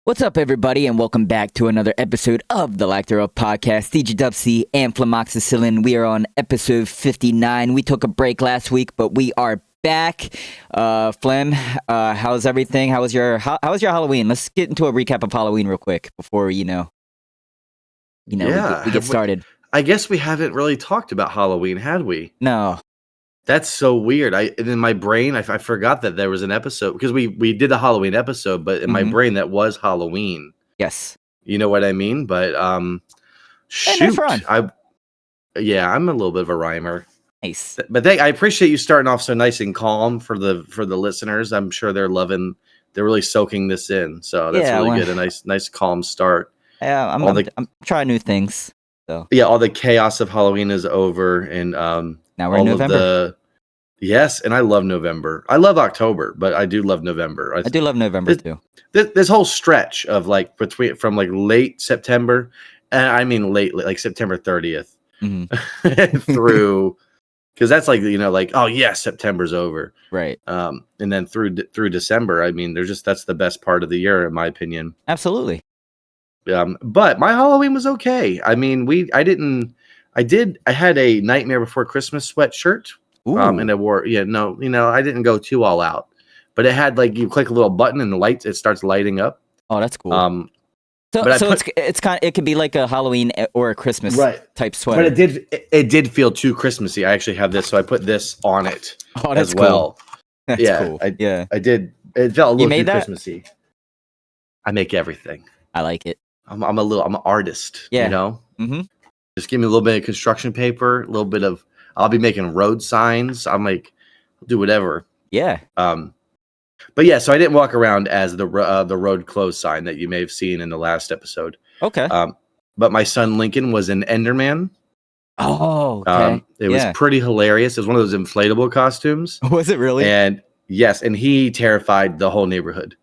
What's up, everybody, and welcome back to another episode of the Lack Thereof podcast. DJDubC and Flemoxicillin. We are on episode 59. We took a break last week, but we are back. Flem, how's everything? How was your Halloween? Let's get into a recap of Halloween real quick before we get started. I guess we haven't really talked about Halloween, had we? No. That's so weird. In my brain, I forgot that there was an episode because we did the Halloween episode, but in my brain that was Halloween. Yes. You know what I mean? But shoot, I'm a little bit of a rhymer. Nice. But I appreciate you starting off so nice and calm for the listeners. I'm sure they're really soaking this in. So that's really good. A nice calm start. Yeah, I'm trying new things. So yeah, all the chaos of Halloween is over, and now we're in November. Yes, and I love November. I love October, but I do love November. I do love November too. This whole stretch of from late September, and I mean late, like September 30th through, because that's September's over, right? And then through December. I mean, that's the best part of the year, in my opinion. Absolutely. But my Halloween was okay. I mean, I had a Nightmare Before Christmas sweatshirt. And I wore, I didn't go too all out, but it had you click a little button and it starts lighting up. Oh, that's cool. It could be like a Halloween or a Christmas type sweater. But it did feel too Christmassy. I actually have this, so I put this on it as well. That's cool. I did. It felt a little too Christmassy. I make everything. I like it. I'm an artist. Yeah. You know. Mm-hmm. Just give me a little bit of construction paper, a little bit of. I'll be making road signs. I'll do whatever. Yeah. But yeah, so I didn't walk around as the road closed sign that you may have seen in the last episode. Okay. But my son Lincoln was an Enderman. Oh, okay. It was pretty hilarious. It was one of those inflatable costumes. Was it really? And yes, and he terrified the whole neighborhood.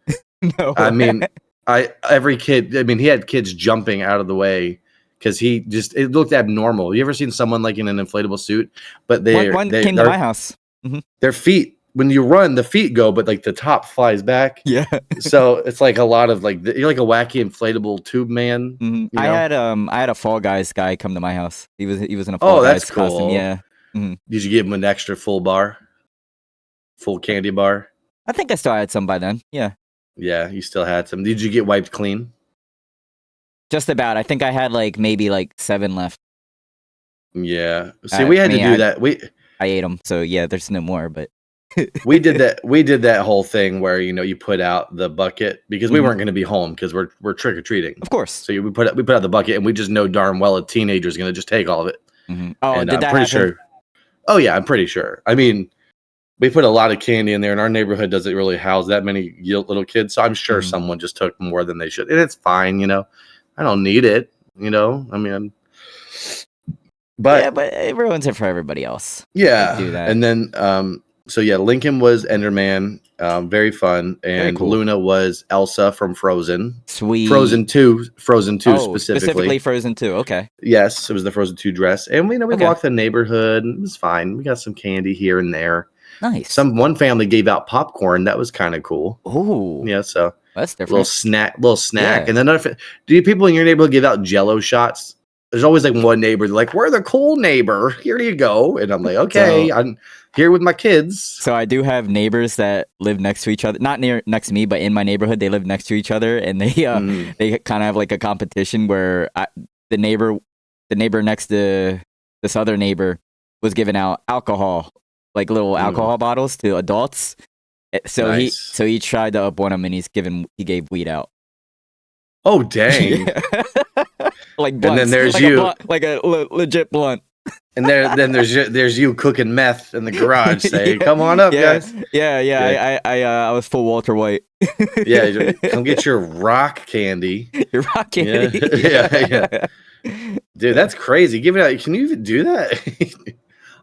No. I mean, he had kids jumping out of the way. Because it looked abnormal. You ever seen someone in an inflatable suit? But one came to my house. Mm-hmm. Their feet, when you run, the feet go, but the top flies back. Yeah. So it's a lot of you're like a wacky inflatable tube man. Mm-hmm. I had a Fall Guys guy come to my house. He was in a Fall Guys costume. Yeah. Mm-hmm. Did you give him an extra full candy bar? I think I still had some by then. Yeah. Yeah, you still had some. Did you get wiped clean? Just about. I think I had maybe 7 left. Yeah. See, we had to do that. I ate them, so yeah, there's no more. But we did that. We did that whole thing where you put out the bucket because we weren't going to be home because we're trick or treating, of course. So we put out the bucket and we just know darn well a teenager is going to just take all of it. Mm-hmm. Oh, and did that I'm pretty happen? sure. Oh yeah, I'm pretty sure. I mean, we put a lot of candy in there, and our neighborhood doesn't really house that many little kids, so I'm sure someone just took more than they should, and it's fine. I don't need it, I mean, but it ruins it for everybody else. Yeah, do that. And then, Lincoln was Enderman, very fun, and very cool. Luna was Elsa from Frozen. Sweet. Frozen 2 specifically. Frozen 2. Okay. Yes, it was the Frozen 2 dress, and we walked the neighborhood, and it was fine. We got some candy here and there. Nice. One family gave out popcorn. That was kind of cool. Oh, yeah. So. That's different. Little snack. Yeah. And then do people in your neighborhood give out Jello shots? There's always one neighbor we're the cool neighbor. Here you go. And I'm like, okay, I'm here with my kids. So I do have neighbors that live next to each other, not next to me, but in my neighborhood, they live next to each other, and they kind of have a competition where the neighbor next to this other neighbor was giving out alcohol, little alcohol bottles to adults. So nice. he tried to up one of them, and he gave weed out. Oh dang! Blunts. And then there's you, a legit blunt. And then there's you cooking meth in the garage. Say, come on up, guys. Yeah. I was full Walter White. Yeah, come get your rock candy. Your rock candy. Yeah. Dude, that's crazy. Give it out. Can you even do that?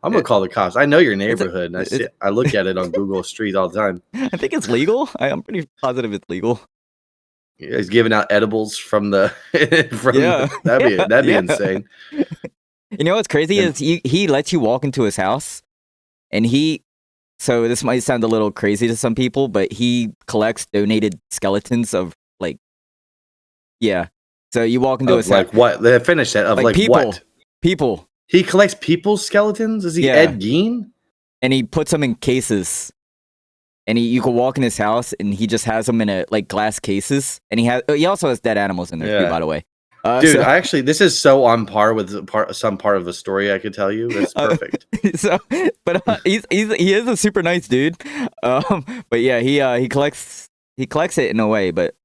I'm gonna call the cops. I know your neighborhood. And I look at it on Google Street all the time. I think it's legal. I'm pretty positive it's legal. Yeah, he's giving out edibles from the. That'd be insane. You know what's crazy is he lets you walk into his house, and so this might sound a little crazy to some people, but he collects donated skeletons of Yeah. So you walk into his like what? They finished that of like people, what? People. He collects people's skeletons. Is he Ed Gein? And he puts them in cases. And you can walk in his house, and he just has them in glass cases. And he also has dead animals in there too, by the way. Dude, this is so on par with some part of a story I could tell you. That's perfect. He is a super nice dude. But yeah, he collects it in a way, but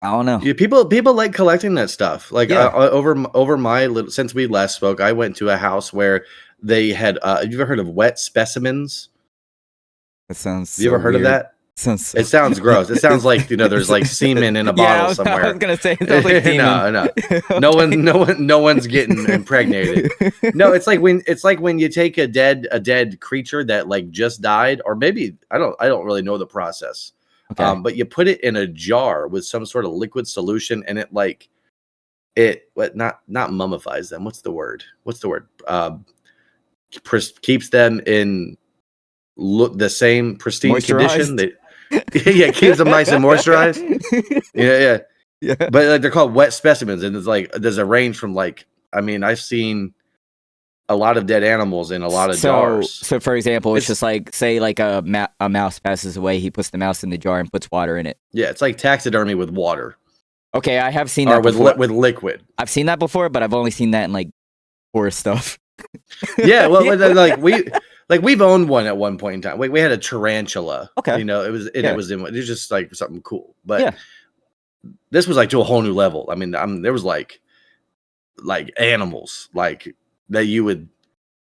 I don't know. Yeah, people like collecting that stuff. Like over my since we last spoke, I went to a house where they had. Have you ever heard of wet specimens? That sounds. Have you ever heard of that? It sounds gross. It sounds like there's like semen in a bottle somewhere. I was gonna say it sounds like semen. No one's getting impregnated. No, it's like when you take a dead creature that like just died, or maybe I don't really know the process. Okay. But you put it in a jar with some sort of liquid solution, and not mummifies them. What's the word? Keeps them in the same pristine condition. Keeps them nice and moisturized. Yeah. But like, they're called wet specimens, and it's like there's a range from I've seen a lot of dead animals in a lot of jars. So for example, it's just like say like a mouse passes away, he puts the mouse in the jar and puts water in it. Yeah, it's like taxidermy with water. Okay, I have seen that before. With liquid. I've seen that before, but I've only seen that in like horror stuff. Yeah, well, we've owned one at one point in time. We had a tarantula. Okay, it was just like something cool. But this was like to a whole new level. I mean, there was like animals like that you would.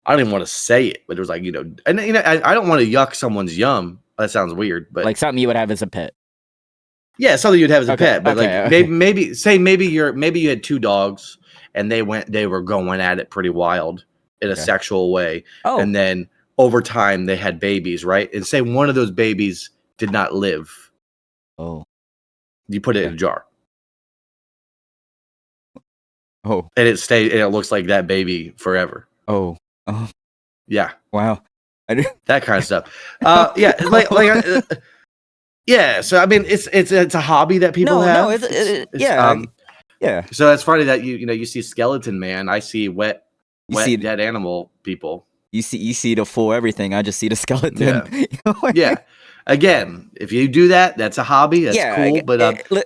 I don't even want to say it, but it was like and I don't want to yuck someone's yum. That sounds weird, but like something you would have as a pet. Yeah, something you'd have as a pet, but maybe you had two dogs and they were going at it pretty wild in a sexual way, and then over time they had babies, right? And say one of those babies did not live. Oh, you put it in a jar. Oh, and it stayed, and it looks like that baby forever. Oh, yeah, wow, that kind of stuff. Yeah, so I mean, it's a hobby that people have. Yeah. So it's funny that you see skeleton man. I see wet dead animal people. You see the full everything. I just see the skeleton. Yeah. Again, if you do that, that's a hobby. That's cool. But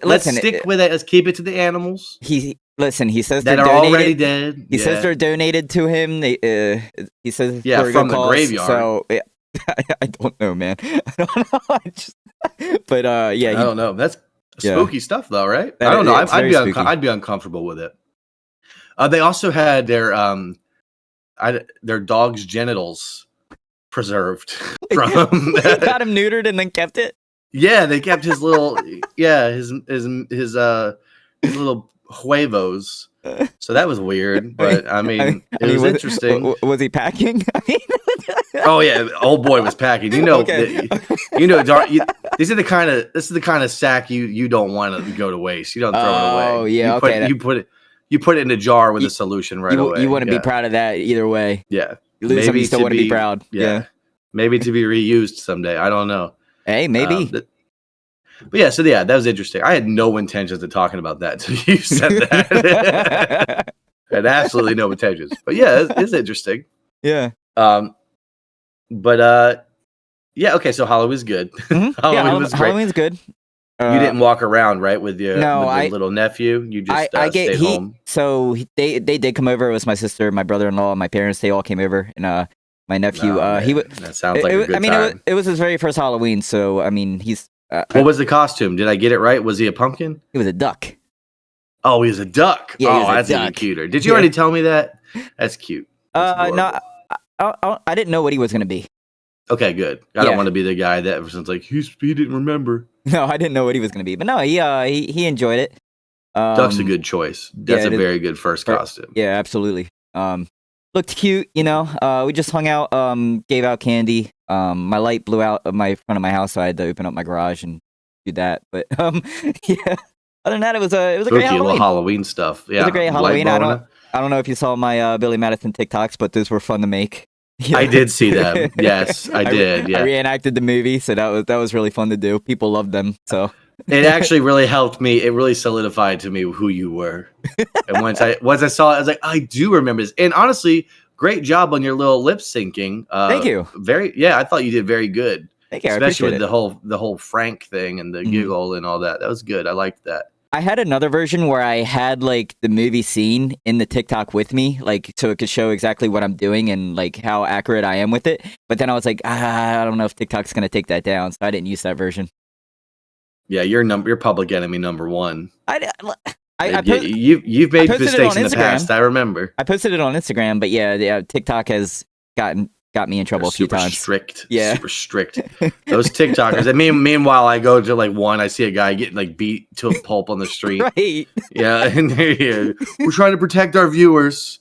let's stick with it. Let's keep it to the animals. He says that are already dead. He says they're donated to him. He says from the graveyard. So I don't know, man. I don't know. But I don't know. That's spooky stuff, though, right? I don't know. I'd be uncomfortable with it. They also had their dog's genitals preserved from. They got him neutered and then kept it. Yeah, they kept his little his little huevos. So that was weird, but I mean, it was interesting. Was he packing? Oh yeah, old boy was packing. This is the kind of sack you don't want to go to waste. You don't throw it away. Oh yeah, you put it in a jar with a solution right away. You wouldn't be proud of that either way. Yeah, you lose them, you still want to be proud. Yeah, maybe to be reused someday. I don't know. Hey, maybe. That was interesting. I had no intentions of talking about that until you said that. I had absolutely no intentions. But yeah, it's interesting. Yeah. Okay, so Halloween's good. Mm-hmm. Was great. Halloween's good. You didn't walk around, right, with your little nephew? You just stayed home? So they did come over. It was my sister, my brother-in-law, my parents. They all came over. And my nephew, that sounds like a good time. It was his very first Halloween. So, I mean, he's... what was the costume? Did I get it right? Was he a pumpkin? He was a duck. Oh, he was a duck. Yeah, that's even cuter. Did you already tell me that? That's cute. No, I didn't know what he was going to be. Okay, good. I don't want to be the guy that everyone's like, he didn't remember. No, I didn't know what he was going to be. But no, he enjoyed it. Duck's a good choice. That's a very good first costume. Yeah, absolutely. Looked cute, we just hung out, gave out candy. My light blew out of my front of my house, so I had to open up my garage and do that. But yeah. Other than that, it was a great Halloween. Little Halloween stuff. Yeah, it was a great Halloween. I don't know if you saw my Billy Madison TikToks, but those were fun to make. Yeah. I did see them. Yes, I did. Yeah, I reenacted the movie, so that was really fun to do. People loved them. So It actually really helped me. It really solidified to me who you were. And once I saw it, I was like, I do remember this. And honestly, great job on your little lip syncing. Thank you. I thought you did very good. Thank you. Especially with the whole Frank thing and the giggle and all that. That was good. I liked that. I had another version where I had like the movie scene in the TikTok with me, like so it could show exactly what I'm doing and like how accurate I am with it. But then I was like, I don't know if TikTok's gonna take that down, so I didn't use that version. Yeah, you're public enemy number one. You've made mistakes in the past. I remember. I posted it on Instagram, but yeah, TikTok has got me in trouble a few times. Strict, yeah, super strict. Those TikTokers. And meanwhile, I go to like one. I see a guy getting like beat to a pulp on the street. Right. Yeah, and we're trying to protect our viewers.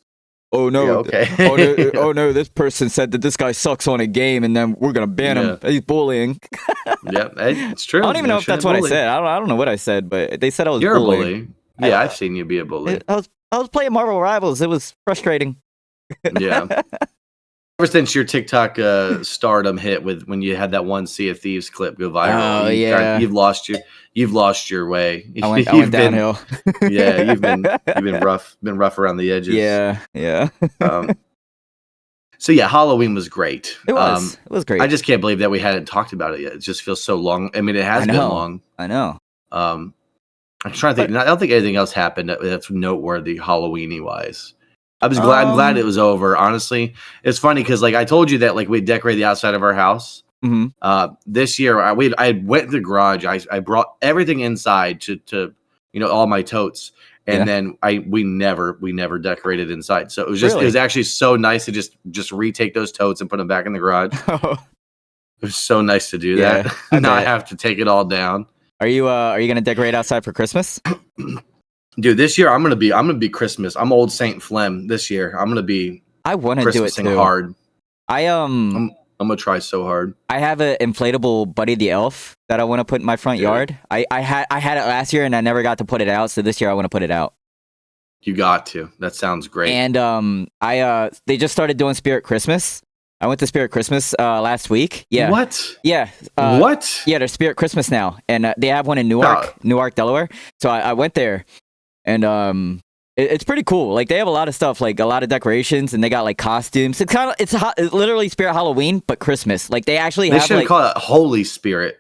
Oh no! Yeah, okay. oh no! This person said that this guy sucks on a game, and then we're gonna ban him. He's bullying. Yeah, it's true. I don't even know if that's what I said. I don't know what I said, but they said I was. You're bullying. a bully. Yeah, I've seen you be a bully. I was playing Marvel Rivals. It was frustrating. Yeah. Ever since your TikTok stardom hit with when you had that one Sea of Thieves clip go viral, you've lost your way. I went downhill. Yeah, you've been rough around the edges. Yeah. So yeah, Halloween was great. It was great. I just can't believe that we hadn't talked about it yet. It just feels so long. I mean, it has been long. I know. I'm trying to think. I don't think anything else happened that's noteworthy Halloween-y wise. I'm glad it was over. Honestly, it's funny because like I told you that like we decorated the outside of our house. Mm-hmm. This year I went to the garage. I brought everything inside to all my totes, and then we never decorated inside. So it was just it was actually so nice to just retake those totes and put them back in the garage. It was so nice to do that. Not have to take it all down. Are you gonna decorate outside for Christmas? Dude, this year I'm gonna be Christmas. I'm old Saint Flem this year. I'm gonna be. I want to do it too. Hard. I'm gonna try so hard. I have an inflatable Buddy the Elf that I want to put in my front yard. I had it last year and I never got to put it out. So this year I want to put it out. You got to. That sounds great. And they just started doing Spirit Christmas. I went to Spirit Christmas last week. Yeah. What? Yeah. What? Yeah, there's Spirit Christmas now, and they have one in Newark, Delaware. So I went there. And it's pretty cool. Like they have a lot of stuff, like a lot of decorations, and they got like costumes. It's literally Spirit Halloween, but Christmas. Like they should call it Holy Spirit.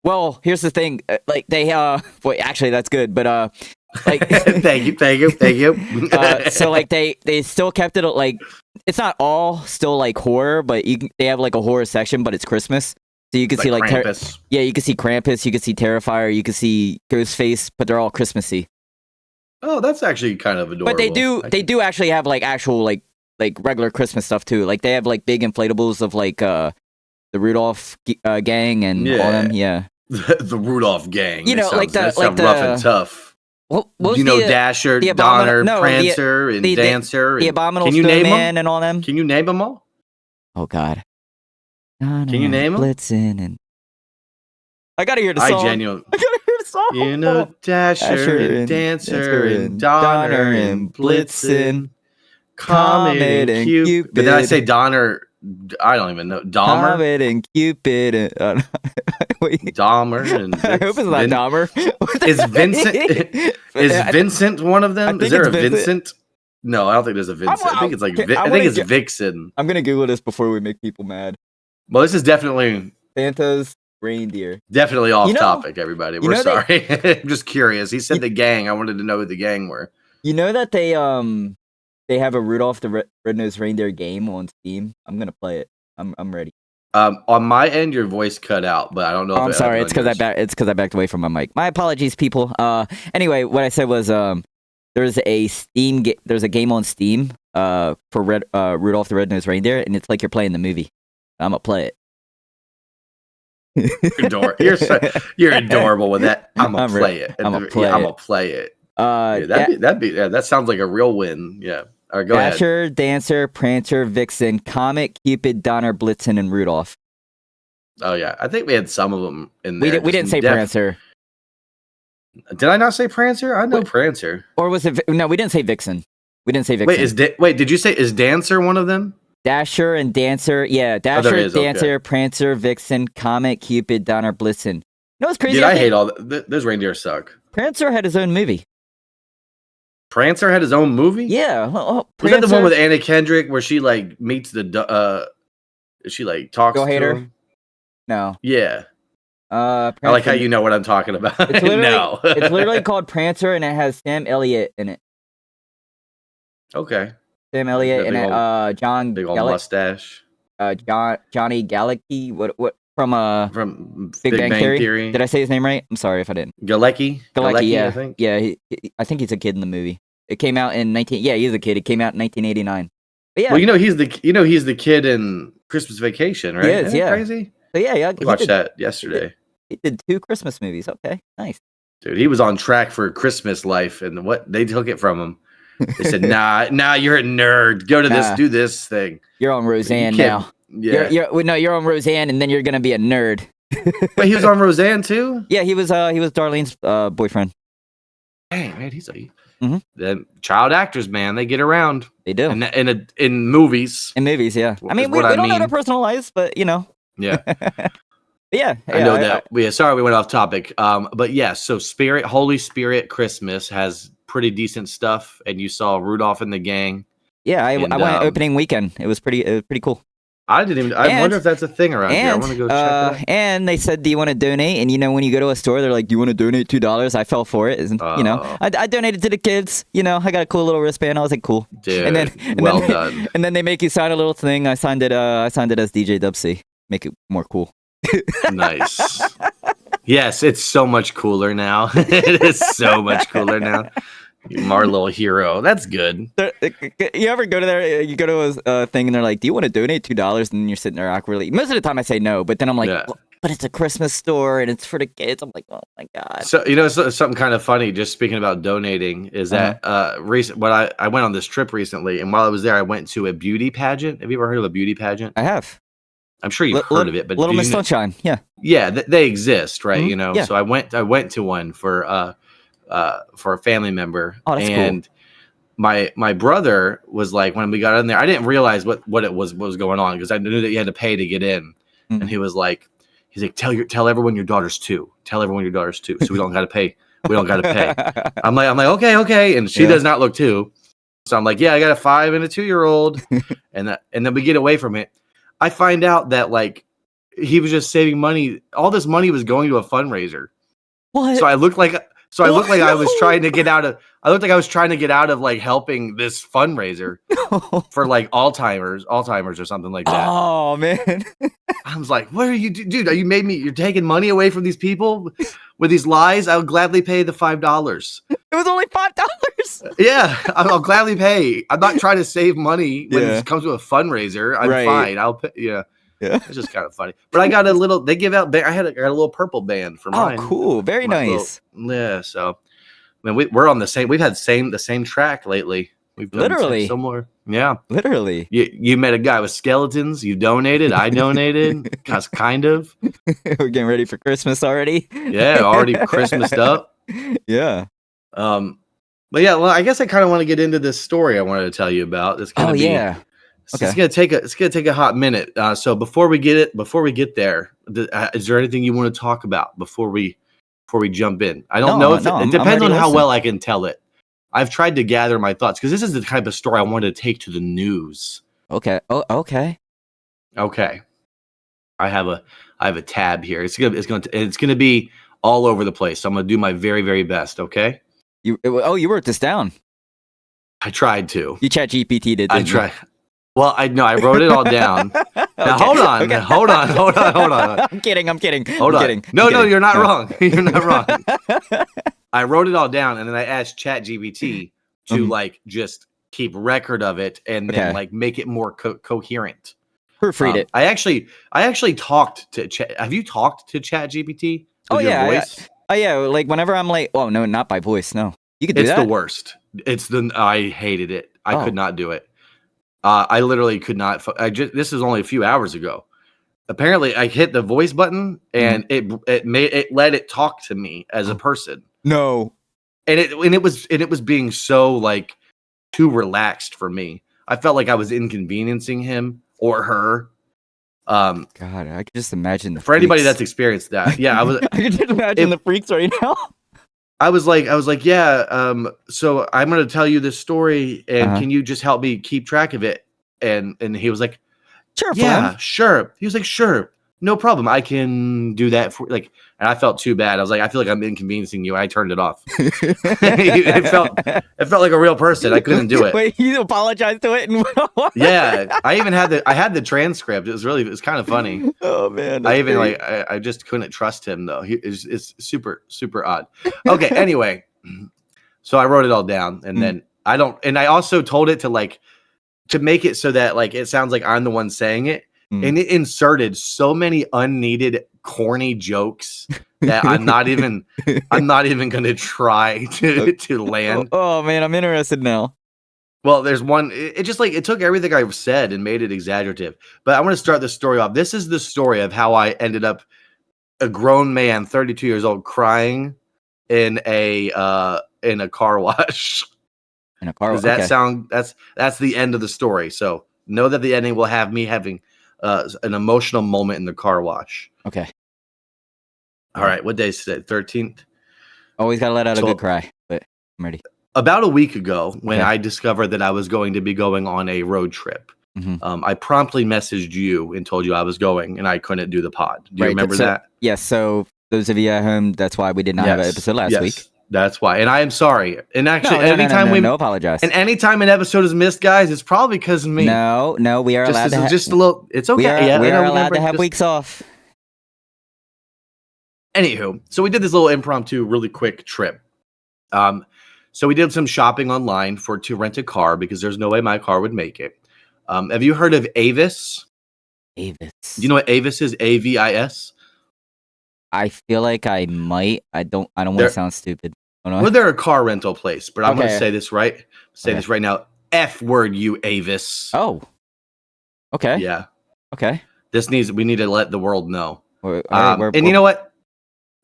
Well, here's the thing. Like they actually that's good, but like thank you. So like they still kept it like it's not all still like horror, but they have like a horror section, but it's Christmas. So you can see like Krampus. You can see Krampus, you can see Terrifier, you can see Ghostface, but they're all Christmassy. Oh, that's actually kind of adorable. But they do actually have like actual like regular Christmas stuff too. Like they have like big inflatables of like the Rudolph gang and all them. Yeah, the Rudolph gang. You know, like rough and tough. Dasher, Donner, Prancer, and Dancer. The Abominable Snowman and all them. Can you name them all? Oh God. Can you name them? Blitzen and I gotta hear the song. I gotta hear the song. You know, Dasher and Dancer and Donner and Blitzen, Comet and Cupid. But then I say Donner. I don't even know. Dahmer? Comet and Cupid. And, wait. Dahmer. And I hope it's not Dahmer. Is Vincent? Is Vincent one of them? Is there a Vincent? No, I don't think there's a Vincent. I think it's like I think it's Vixen. I'm gonna Google this before we make people mad. Well, this is definitely Santa's reindeer. Definitely off topic, everybody. We're sorry. I'm just curious. He said the gang. I wanted to know who the gang were. You know that they have a Rudolph the Red-Nosed Reindeer game on Steam. I'm gonna play it. I'm ready. On my end, your voice cut out, but I don't know. I'm sorry. It's because I backed away from my mic. My apologies, people. Anyway, what I said was there's a game on Steam for Rudolph the Red-Nosed Reindeer, and it's like you're playing the movie. I'm gonna play it. You're adorable with that. I'm gonna play it. I'm gonna play it. That sounds like a real win. Yeah. All right, go ahead. Dasher, Dancer, Prancer, Vixen, Comet, Cupid, Donner, Blitzen, and Rudolph. Oh yeah, I think we had some of them in there. We didn't say Prancer. Did I not say Prancer? I know Prancer. Or was it? No, we didn't say Vixen. We didn't say Vixen. Wait, did you say is Dancer one of them? Dasher and Dancer, yeah. Dancer, Prancer, Vixen, Comet, Cupid, Donner, Blitzen. No, it's crazy. Dude, I hate all those reindeer suck. Prancer had his own movie. Prancer had his own movie? Yeah. Was that the one with Anna Kendrick where she like meets she like talks to him? No. Yeah. Prancer, I like how you know what I'm talking about. It's literally, no. It's literally called Prancer, and it has Sam Elliott in it. Okay. Sam Elliott and John big old mustache. Johnny Galecki. What from Big Bang Theory? Did I say his name right? I'm sorry if I didn't. Galecki, yeah, I think. Yeah, I think he's a kid in the movie. It came out in he's a kid. It came out in 1989. But yeah. Well, he's the kid in Christmas Vacation, right? He is, yeah. Crazy. So yeah. We watched that yesterday. He did 2 Christmas movies. Okay, nice. Dude, he was on track for Christmas life, and what they took it from him. They said, "Nah, you're a nerd. Go to this, do this thing." You're on Roseanne now. Yeah. You're on Roseanne, and then you're gonna be a nerd. Wait, he was on Roseanne too? Yeah, he was Darlene's boyfriend. Dang, man, he's the child actors, man. They get around. They do. In movies. In movies, yeah. I mean, we don't know their personal lives, but Yeah. Yeah. I know that. Sorry, we went off topic. But yeah, so Holy Spirit Christmas has pretty decent stuff, and you saw Rudolph and the Gang. Yeah, I went opening weekend. It was pretty cool. I wonder if that's a thing around here. I want to go check it out. And they said, "Do you want to donate?" And when you go to a store, they're like, "Do you want to donate $2?" I fell for it. And, I donated to the kids. I got a cool little wristband. I was like, "Cool." Dude, well done. And then they make you sign a little thing. I signed it as DJDubC. Make it more cool. Nice. Yes, it's so much cooler now. It is so much cooler now. You're our little hero. That's good. You ever go to there? You go to a thing and they're like, "Do you want to donate $2?" And you're sitting there awkwardly. Most of the time I say no, but then I'm like, "But it's a Christmas store and it's for the kids." I'm like, "Oh my god!" So something kind of funny. Just speaking about donating is that I went on this trip recently, and while I was there, I went to a beauty pageant. Have you ever heard of a beauty pagent? I have. I'm sure you've heard of it, but Little Miss Sunshine, yeah, they exist, right? Mm-hmm. Yeah. So I went to one for a family member, oh, that's and cool. my brother was like, when we got in there, I didn't realize what was going on because I knew that you had to pay to get in, and he's like, tell everyone your daughter's 2. Tell everyone your daughter's 2, so we don't got to pay. We don't got to pay. I'm like, okay, and she does not look 2, so I'm like, yeah, I got a 5 and a 2-year-old, and then we get away from it. I find out that like he was just saving money. All this money was going to a fundraiser. What? So I looked like I was trying to get out of. I looked like I was trying to get out of like helping this fundraiser for like Alzheimer's or something like that. Oh man! I was like, "What are you, dude? You're taking money away from these people with these lies? I would gladly pay the $5. It was only $5. Yeah, I'll gladly pay. I'm not trying to save money when it comes to a fundraiser. I'm fine. I'll pay. Yeah. It's just kind of funny. But I got a little. They give out. I got a little purple band for mine. Oh, cool! Very nice. So, I mean, we're on the same. We've had the same track lately. We've done literally similar. Yeah, literally. You met a guy with skeletons. You donated. I donated. kind of. We're getting ready for Christmas already. Yeah, already Christmased up. Yeah. But yeah, well, I guess I kind of want to get into this story I wanted to tell you about. It's gonna be. Yeah. Okay. It's gonna take a hot minute. So before we get there, is there anything you want to talk about before we jump in? I don't know if it depends on how well I can tell it. I've tried to gather my thoughts because this is the type of story I wanted to take to the news. Okay. Oh, okay. Okay. I have a tab here. It's gonna be all over the place. So I'm gonna do my very, very best. Okay. You wrote this down. I tried to. You chat GPT did. I tried. Well, I wrote it all down. Now, hold on. I'm kidding. Hold on. No, you're not wrong. You're not wrong. I wrote it all down, and then I asked ChatGPT to like just keep record of it and then like make it more coherent. Proofread it. I actually talked to Chat. Have you talked to ChatGPT? Oh yeah. Voice? Yeah. Like whenever I'm like, oh no, not by voice. No, you could do that. It's the worst. I hated it. I could not do it. I literally could not. This is only a few hours ago. Apparently, I hit the voice button and it let it talk to me as a person. No, and it was being so like too relaxed for me. I felt like I was inconveniencing him or her, God, I could just imagine the for anybody freaks. that's experienced that. Yeah, I could just imagine the freaks right now. I was like, yeah. So I'm gonna tell you this story, and can you just help me keep track of it? And he was like, Sure, yeah, Flem. sure. He was like, sure, no problem. I can do that for like. And I felt too bad. I was like, I feel like I'm inconveniencing you. I turned it off. it felt like a real person. I couldn't do it. Wait, you apologized to it? Yeah, I even had the transcript. It was kind of funny. Oh man, I just couldn't trust him though. It's super super odd. Okay, anyway, so I wrote it all down, and then I also told it to make it so that like it sounds like I'm the one saying it. And it inserted so many unneeded corny jokes that I'm not even going to try to land. Oh man, I'm interested now. Well, there's one. It just it took everything I've said and made it exaggerative. But I want to start the story off. This is the story of how I ended up a grown man, 32 years old, crying in a car wash. In a car wash. Does that sound? That's the end of the story. So know that the ending will have me having an emotional moment in the car wash. Okay. All right. What day is today? 13th. Always got to let out a good cry, but I'm ready. About a week ago, when I discovered that I was going to be going on a road trip, I promptly messaged you and told you I was going, and I couldn't do the pod. Do you remember that? Yes. So those of you at home, that's why we did not have an episode last week. That's why. And I am sorry. And actually, no apologize. And anytime an episode is missed, guys, it's probably because of me. No, we are allowed to have just a little. It's okay. We are allowed to have weeks off. Anywho, so we did this little impromptu, really quick trip. So we did some shopping online to rent a car because there's no way my car would make it. Have you heard of Avis? Avis. Do you know what Avis is? AVIS? I feel like I might. I don't want to sound stupid. Well, they're a car rental place, but I'm going to say this right. This right now. F word, you Avis. Oh. Okay. Yeah. Okay. We need to let the world know. And you know what?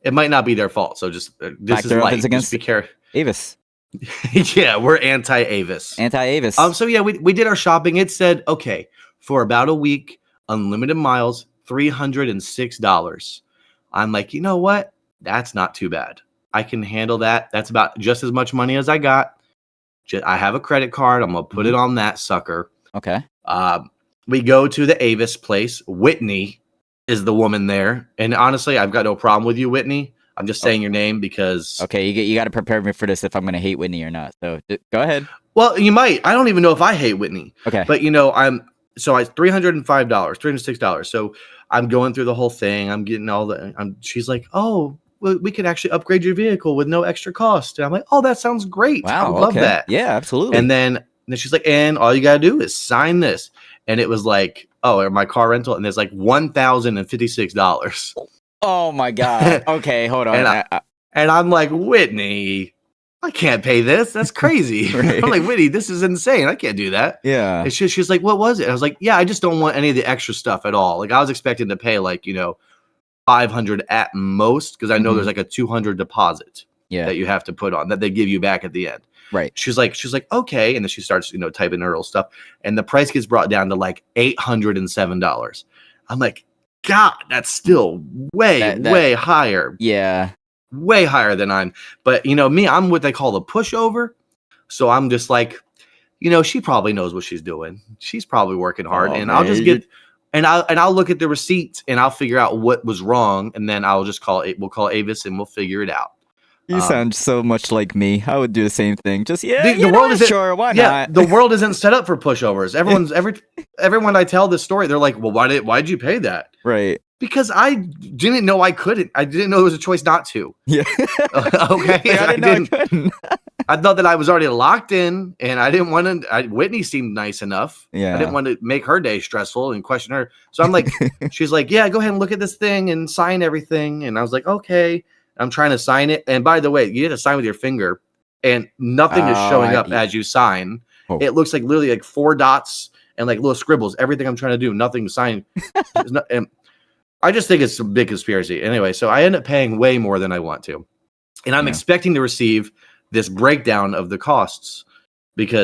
It might not be their fault. So just this is light. Just be careful. Avis. Yeah, we're anti-Avis. Anti-Avis. So yeah, we did our shopping. It said, okay, for about a week, unlimited miles, $306. I'm like, you know what? That's not too bad. I can handle that. That's about just as much money as I got. I have a credit card. I'm going to put it on that sucker. Okay. We go to the Avis place. Whitney is the woman there. And honestly, I've got no problem with you, Whitney. I'm just saying your name because... Okay, you got to prepare me for this if I'm going to hate Whitney or not. So go ahead. Well, you might. I don't even know if I hate Whitney. Okay. But, so $305, $306. So I'm going through the whole thing. I'm getting she's like, oh, well, we could actually upgrade your vehicle with no extra cost. And I'm like, oh, that sounds great. Wow, I would love that. Yeah, absolutely. And then she's like, and all you got to do is sign this. And it was like, oh, my car rental. And there's like $1,056. Oh my God. Okay, hold on. And I'm like, Whitney, I can't pay this. That's crazy. Right. I'm like, Whitney, this is insane. I can't do that. Yeah. And she's like, what was it? I was like, yeah, I just don't want any of the extra stuff at all. Like I was expecting to pay like, $500 at most because I know there's like a $200 deposit that you have to put on that they give you back at the end. Right. She's like, okay. And then she starts, typing her little stuff. And the price gets brought down to like $807. I'm like, God, that's still way higher. Yeah. Way higher than but me, I'm what they call a pushover. So I'm just like, she probably knows what she's doing. She's probably working hard and man. I'll just get, and I'll look at the receipts and I'll figure out what was wrong. And then I'll just we'll call Avis and we'll figure it out. You sound so much like me. I would do the same thing. Just the world isn't sure. Why not? The world isn't set up for pushovers. Everyone I tell this story, they're like, "Well, why'd you pay that?" Right. Because I didn't know I couldn't. I didn't know there was a choice not to. Yeah. Okay. I couldn't. I thought that I was already locked in, and I didn't want to. Whitney seemed nice enough. Yeah. I didn't want to make her day stressful and question her. So I'm like, she's like, "Yeah, go ahead and look at this thing and sign everything." And I was like, "Okay." I'm trying to sign it. And by the way, you have to sign with your finger and nothing is showing up as you sign. Oh. It looks like literally like 4 dots and like little scribbles. Everything I'm trying to do, nothing to sign. And I just think it's a big conspiracy. Anyway, so I end up paying way more than I want to. And I'm expecting to receive this breakdown of the costs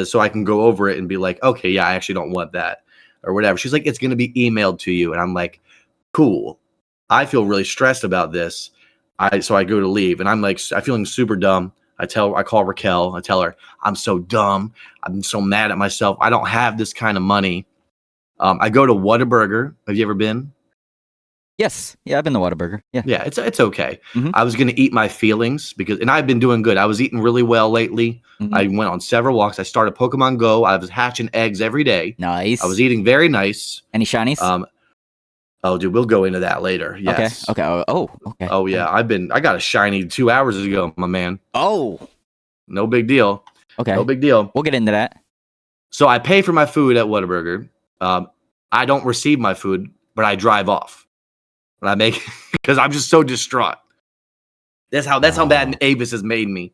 so I can go over it and be like, okay, yeah, I actually don't want that. or whatever. She's like, it's going to be emailed to you. And I'm like, cool. I feel really stressed about this. So I go to leave, and I'm like, I'm feeling super dumb. I call Raquel. I tell her, I'm so dumb. I'm so mad at myself. I don't have this kind of money. I go to Whataburger. Have you ever been? Yes. Yeah, I've been to Whataburger. Yeah. Yeah, it's okay. Mhm. I was going to eat my feelings and I've been doing good. I was eating really well lately. Mhm. I went on several walks. I started Pokemon Go. I was hatching eggs every day. Nice. I was eating very nice. Any shinies? Oh, dude, we'll go into that later. Yes. Okay. Okay. Oh, yeah. I got a shiny 2 hours ago, my man. Oh. No big deal. Okay. No big deal. We'll get into that. So I pay for my food at Whataburger. I don't receive my food, but I drive off. And I make because I'm just so distraught. That's how bad Avis has made me.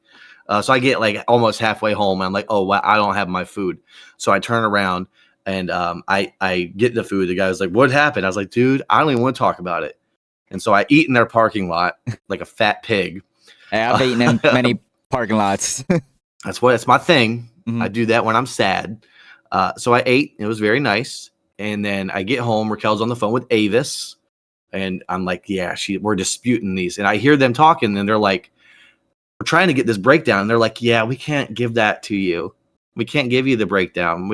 So I get like almost halfway home, and I'm like, oh, wow, I don't have my food. So I turn around and I get the food. The guy was like, what happened? I was like, dude, I don't even want to talk about it. And so I eat in their parking lot like a fat pig. Hey, I've eaten in many parking lots. That's my thing. Mhm. I do that when I'm sad. So I ate. It was very nice. And then I get home. Raquel's on the phone with Avis. And I'm like, yeah, we're disputing these. And I hear them talking, and they're like, we're trying to get this breakdown. And they're like, yeah, we can't give that to you. We can't give you the breakdown.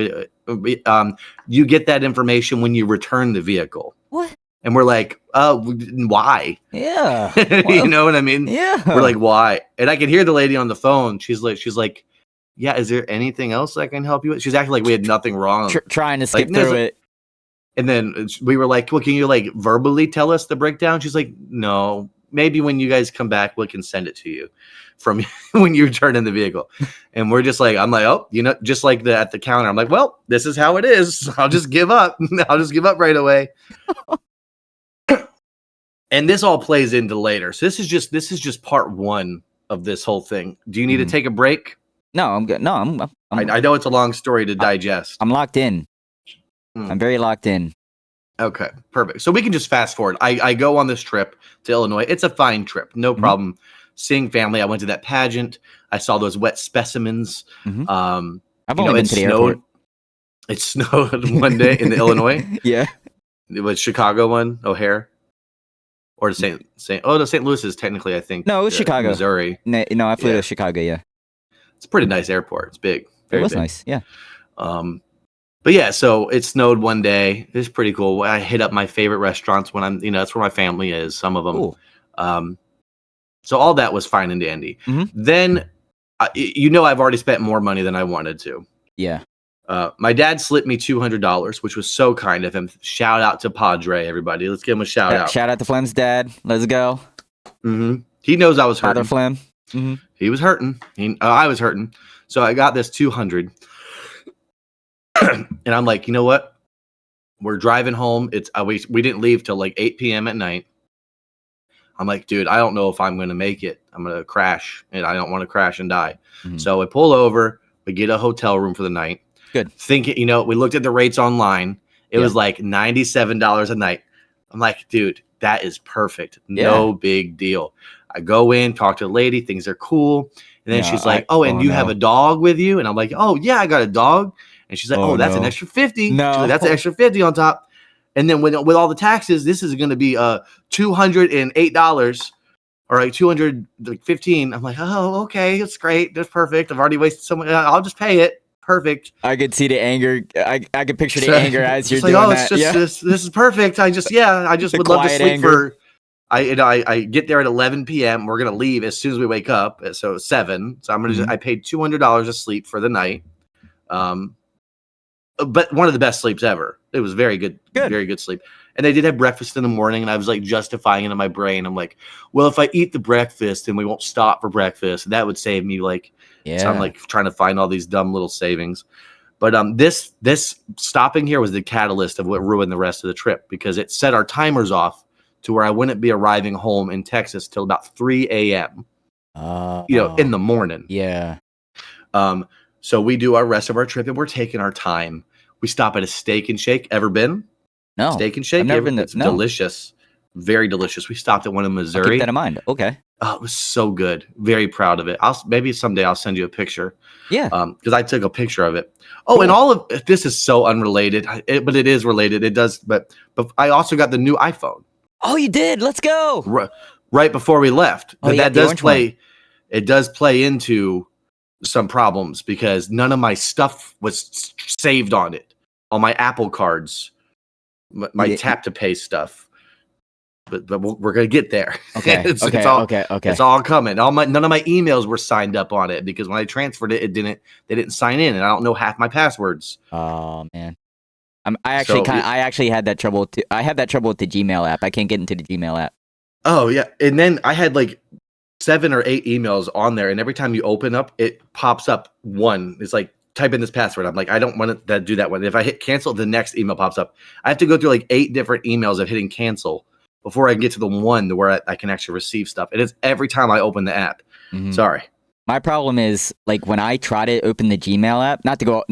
You get that information when you return the vehicle. What? And we're like, why? Yeah. You know what I mean? Yeah. We're like, why? And I can hear the lady on the phone. She's like, yeah, is there anything else I can help you with? She's acting like we had nothing wrong. Trying to skip through it. And then we were like, well, can you like verbally tell us the breakdown? She's like, no, maybe when you guys come back, we can send it to you from when you return in the vehicle. And we're just like, I'm like, oh, just like at the counter. I'm like, well, this is how it is. I'll just give up. I'll just give up right away. And this all plays into later. So this is just part one of this whole thing. Do you need to take a break? No, I'm good. No, I know it's a long story to digest. I'm locked in. I'm very locked in. Okay, perfect. So we can just fast forward. I go on this trip to Illinois. It's a fine trip. No problem. Seeing family. I went to that pageant. I saw those wet specimens. I've only been to the airport. It snowed one day in Illinois. Yeah. It was Chicago one, O'Hare. Or the St. Louis is technically, I think. No, it was Chicago. Missouri. No, I flew to Chicago, yeah. It's a pretty nice airport. It's big. It was nice, yeah. But yeah, so it snowed one day. It's pretty cool. I hit up my favorite restaurants when that's where my family is, some of them. Cool. So all that was fine and dandy. Then, I've already spent more money than I wanted to. Yeah. My dad slipped me $200, which was so kind of him. Shout out to Padre, everybody. Let's give him a shout out. Shout out to Flem's dad. Let's go. He knows I was hurting. Father Flem. He was hurting. I was hurting. So I got this $200. And I'm like, you know what? We're driving home. We didn't leave till like 8 p.m. at night. I'm like, dude, I don't know if I'm going to make it. I'm going to crash, and I don't want to crash and die. So I pull over. We get a hotel room for the night. Good. Thinking, we looked at the rates online. It was like $97 a night. I'm like, dude, that is perfect. No big deal. I go in, talk to the lady. Things are cool. And then she's like, you have a dog with you? And I'm like, oh, yeah, I got a dog. And she's like, that's an extra 50. No. Like, that's an extra 50 on top. And then with all the taxes, this is going to be $208 or like $215. I'm like, oh, okay, that's great. That's perfect. I've already wasted so much. I'll just pay it. Perfect. I could see the anger. I could picture the anger as you're like, doing that. This is perfect. I just would love to sleep for. I get there at 11 p.m. We're gonna leave as soon as we wake up. So 7. So I'm gonna. I paid $200 to sleep for the night. But one of the best sleeps ever. It was very good. Very good sleep. And they did have breakfast in the morning, and I was like justifying it in my brain. I'm like, well, if I eat the breakfast and we won't stop for breakfast, that would save me like. Yeah. So I'm like trying to find all these dumb little savings. But this stopping here was the catalyst of what ruined the rest of the trip, because it set our timers off to where I wouldn't be arriving home in Texas till about 3 a.m. In the morning. Yeah. So we do our rest of our trip, and we're taking our time. We stop at a Steak and Shake. Ever been? No. Steak and Shake? I've never been there. It's delicious. Very delicious. We stopped at one in Missouri. I'll keep that in mind. Okay. Oh, it was so good. Very proud of it. Maybe someday I'll send you a picture. Yeah. Because I took a picture of it. Oh, Cool. and all of this is so unrelated, but it is related. It does, but I also got the new iPhone. Oh, you did. Let's go. Right before we left. Oh, But yeah, that does play. It does play into some problems because none of my stuff was saved on it. On my Apple cards, my tap to pay stuff. But we're gonna get there. Okay. It's all coming. None of my emails were signed up on it because when I transferred it, they didn't sign in, and I don't know half my passwords. Oh man, I actually had that trouble too. I have that trouble with the Gmail app. I can't get into the Gmail app. Oh yeah, and then I had like 7 or 8 emails on there, and every time you open up, it pops up one. It's like type in this password. I'm like, I don't want to do that one. If I hit cancel, the next email pops up. I have to go through like 8 different emails of hitting cancel before I can get to the one where I can actually receive stuff. And it's every time I open the app. Mm-hmm. Sorry. My problem is like when I try to open the Gmail app, not to go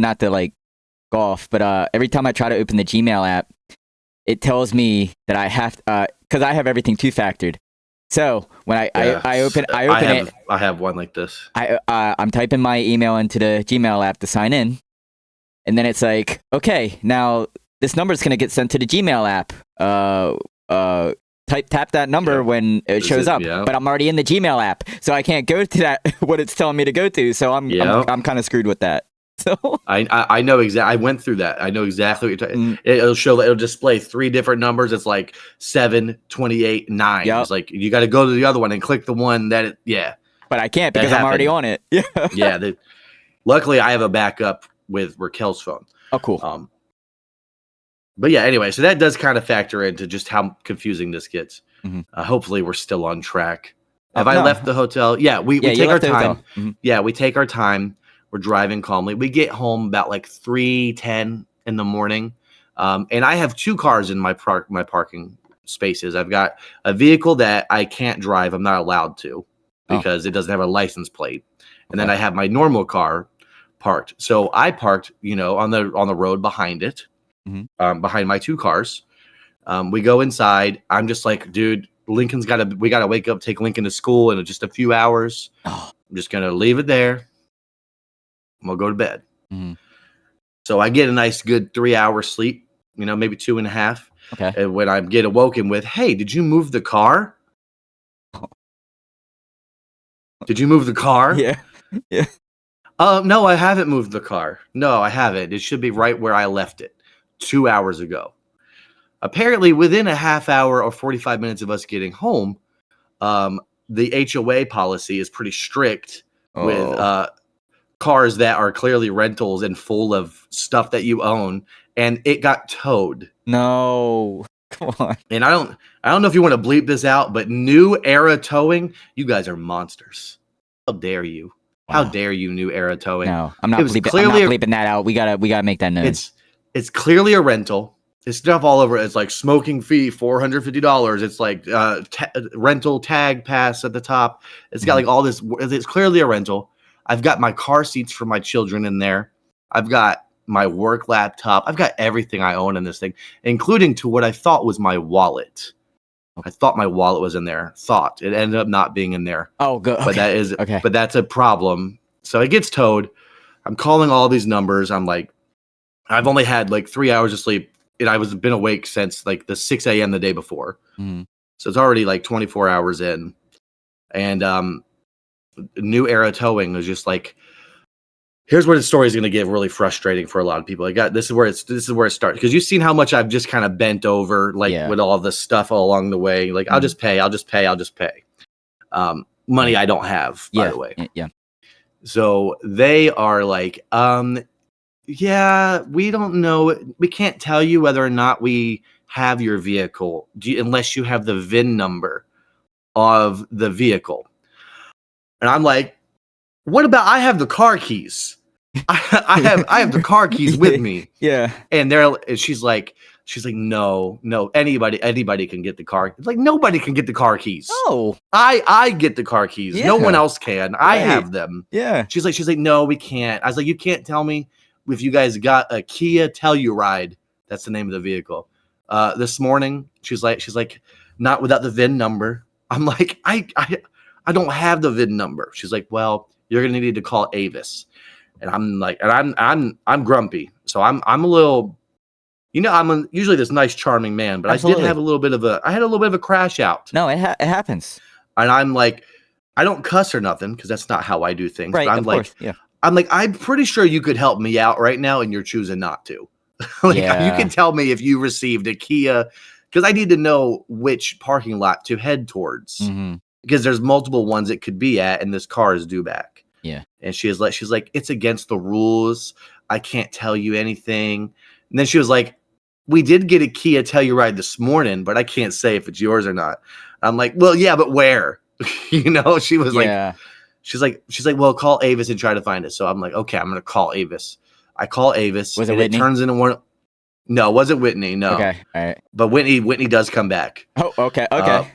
off, but every time I try to open the Gmail app, it tells me that I have because I have everything 2-factored. So when I open it, I have one like this. I'm typing my email into the Gmail app to sign in, and then it's like, okay, now this number is gonna get sent to the Gmail app. Tap that number when it shows up, but I'm already in the Gmail app, so I can't go to that what it's telling me to go to. So I'm kind of screwed with that. So I know exactly. I went through that. I know exactly what you're talking. It'll display 3 different numbers. It's like 7, 28, 9. Yep. It's like you got to go to the other one and click the one that But I can't because I'm already on it. Yeah. Yeah. Luckily, I have a backup with Raquel's phone. Oh, cool. But yeah, anyway, so that does kind of factor into just how confusing this gets. Mm-hmm. Hopefully, we're still on track. Have I left the hotel? Yeah, we take our time. Mm-hmm. Yeah, we take our time. We're driving calmly. We get home about like 3:10 in the morning. And I have 2 cars in my parking spaces. I've got a vehicle that I can't drive. I'm not allowed to because it doesn't have a license plate. And then I have my normal car parked. So I parked, on the road behind it. Mm-hmm. Behind my 2 cars. We go inside. I'm just like, dude, we got to wake up, take Lincoln to school in just a few hours. Oh. I'm just going to leave it there. We'll go to bed. Mm-hmm. So I get a nice good 3-hour sleep, maybe 2.5. Okay. And when I get awoken with, hey, did you move the car? Did you move the car? Yeah. Yeah. No, I haven't moved the car. No, I haven't. It should be right where I left it 2 hours ago. Apparently, within a half hour or 45 minutes of us getting home, the HOA policy is pretty strict with cars that are clearly rentals and full of stuff that you own, and it got towed. No, come on. And I don't know if you want to bleep this out, but New Era Towing, you guys are monsters. How dare you? Wow. How dare you, New Era Towing? No, I'm not bleeping that out. We gotta make that known. It's clearly a rental. There's stuff all over it. It's like smoking fee, $450. It's like rental tag pass at the top. It's got like all this. It's clearly a rental. I've got my car seats for my children in there. I've got my work laptop. I've got everything I own in this thing, including to what I thought was my wallet. I thought my wallet was in there. It ended up not being in there. Oh, good. Okay. But that's a problem. So it gets towed. I'm calling all these numbers. I'm like, I've only had like 3 hours of sleep, and I've been awake since like the 6 a.m. the day before. Mm-hmm. So it's already like 24 hours in, and New Era Towing was just like, here's where the story is going to get really frustrating for a lot of people. This is where it starts, because you've seen how much I've just kind of bent over, with all this stuff all along the way. Like, mm-hmm. I'll just pay. Money I don't have, by the way. Yeah. So they are like, yeah, we don't know. We can't tell you whether or not we have your vehicle unless you have the VIN number of the vehicle. And I'm like, what about I have the car keys? I have the car keys with me. Yeah. And she's like, no, anybody can get the car. It's like, nobody can get the car keys. Oh, I get the car keys. Yeah. No one else can. Right. I have them. Yeah. She's like, no, we can't. I was like, you can't tell me if you guys got a Kia Telluride. That's the name of the vehicle. This morning, she's like, not without the VIN number. I'm like, I I don't have the VIN number. She's like, well, you're going to need to call Avis. And I'm like, and I'm grumpy. So I'm a little, I'm usually this nice, charming man, but Absolutely. I had a little bit of a crash out. No, it happens. And I'm like, I don't cuss or nothing because that's not how I do things. Right, but I'm of like, course, yeah. I'm like, I'm pretty sure you could help me out right now, and you're choosing not to. You can tell me if you received a Kia, because I need to know which parking lot to head towards, because there's multiple ones it could be at, and this car is due back. Yeah, and she's like, it's against the rules. I can't tell you anything. And then she was like, we did get a Kia Telluride this morning, but I can't say if it's yours or not. I'm like, well, yeah, but where? She was like, she's like, well, call Avis and try to find it. So I'm like, okay, I'm going to call Avis. I call Avis. Was it Whitney? It turns into one. No, it wasn't Whitney. No. Okay. All right. But Whitney does come back. Oh, okay. Okay.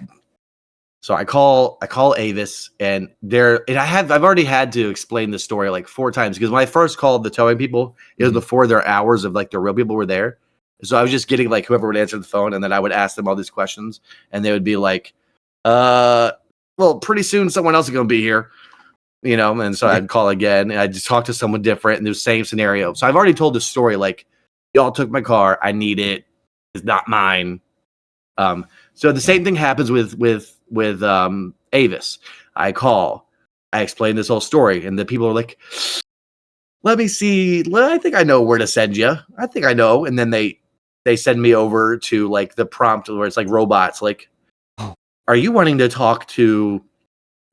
So I call Avis, and I've already had to explain the story like 4 times, because when I first called the towing people, it was before their hours of like the real people were there. So I was just getting like whoever would answer the phone, and then I would ask them all these questions, and they would be like, well, pretty soon someone else is going to be here, and so I'd call again, and I'd just talk to someone different in the same scenario. So I've already told the story, like, y'all took my car, I need it, it's not mine. So the same thing happens with Avis. I call, I explain this whole story, and the people are like, let me see, I think I know where to send you. I think I know. And then they send me over to like the prompt where it's like robots, like, are you wanting to talk to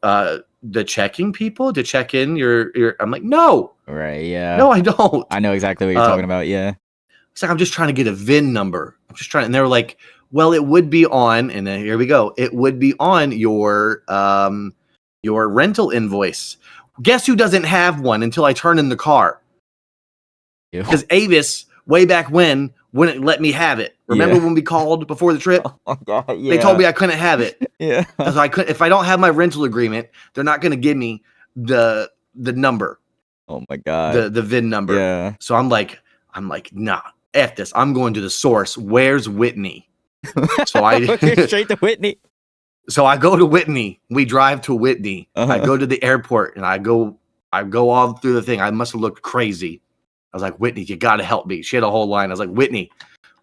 the checking people to check in your I'm like, no. Right, yeah. No, I don't. I know exactly what you're talking about, yeah. It's like, I'm just trying to get a VIN number. And they were like, well, it would be on, and then here we go. It would be on your rental invoice. Guess who doesn't have one until I turn in the car? Because Avis, way back when, wouldn't let me have it. Remember when we called before the trip? Oh, God, yeah. They told me I couldn't have it. Yeah. So I couldn't. If I don't have my rental agreement, they're not going to give me the number. Oh my God. The VIN number. Yeah. So I'm like, nah, F this. I'm going to the source. Where's Whitney? So I straight to Whitney. So I go to Whitney. We drive to Whitney. I go to the airport, and I go all through the thing. I must have looked crazy. I was like, Whitney, you got to help me. She had a whole line. I was like, Whitney,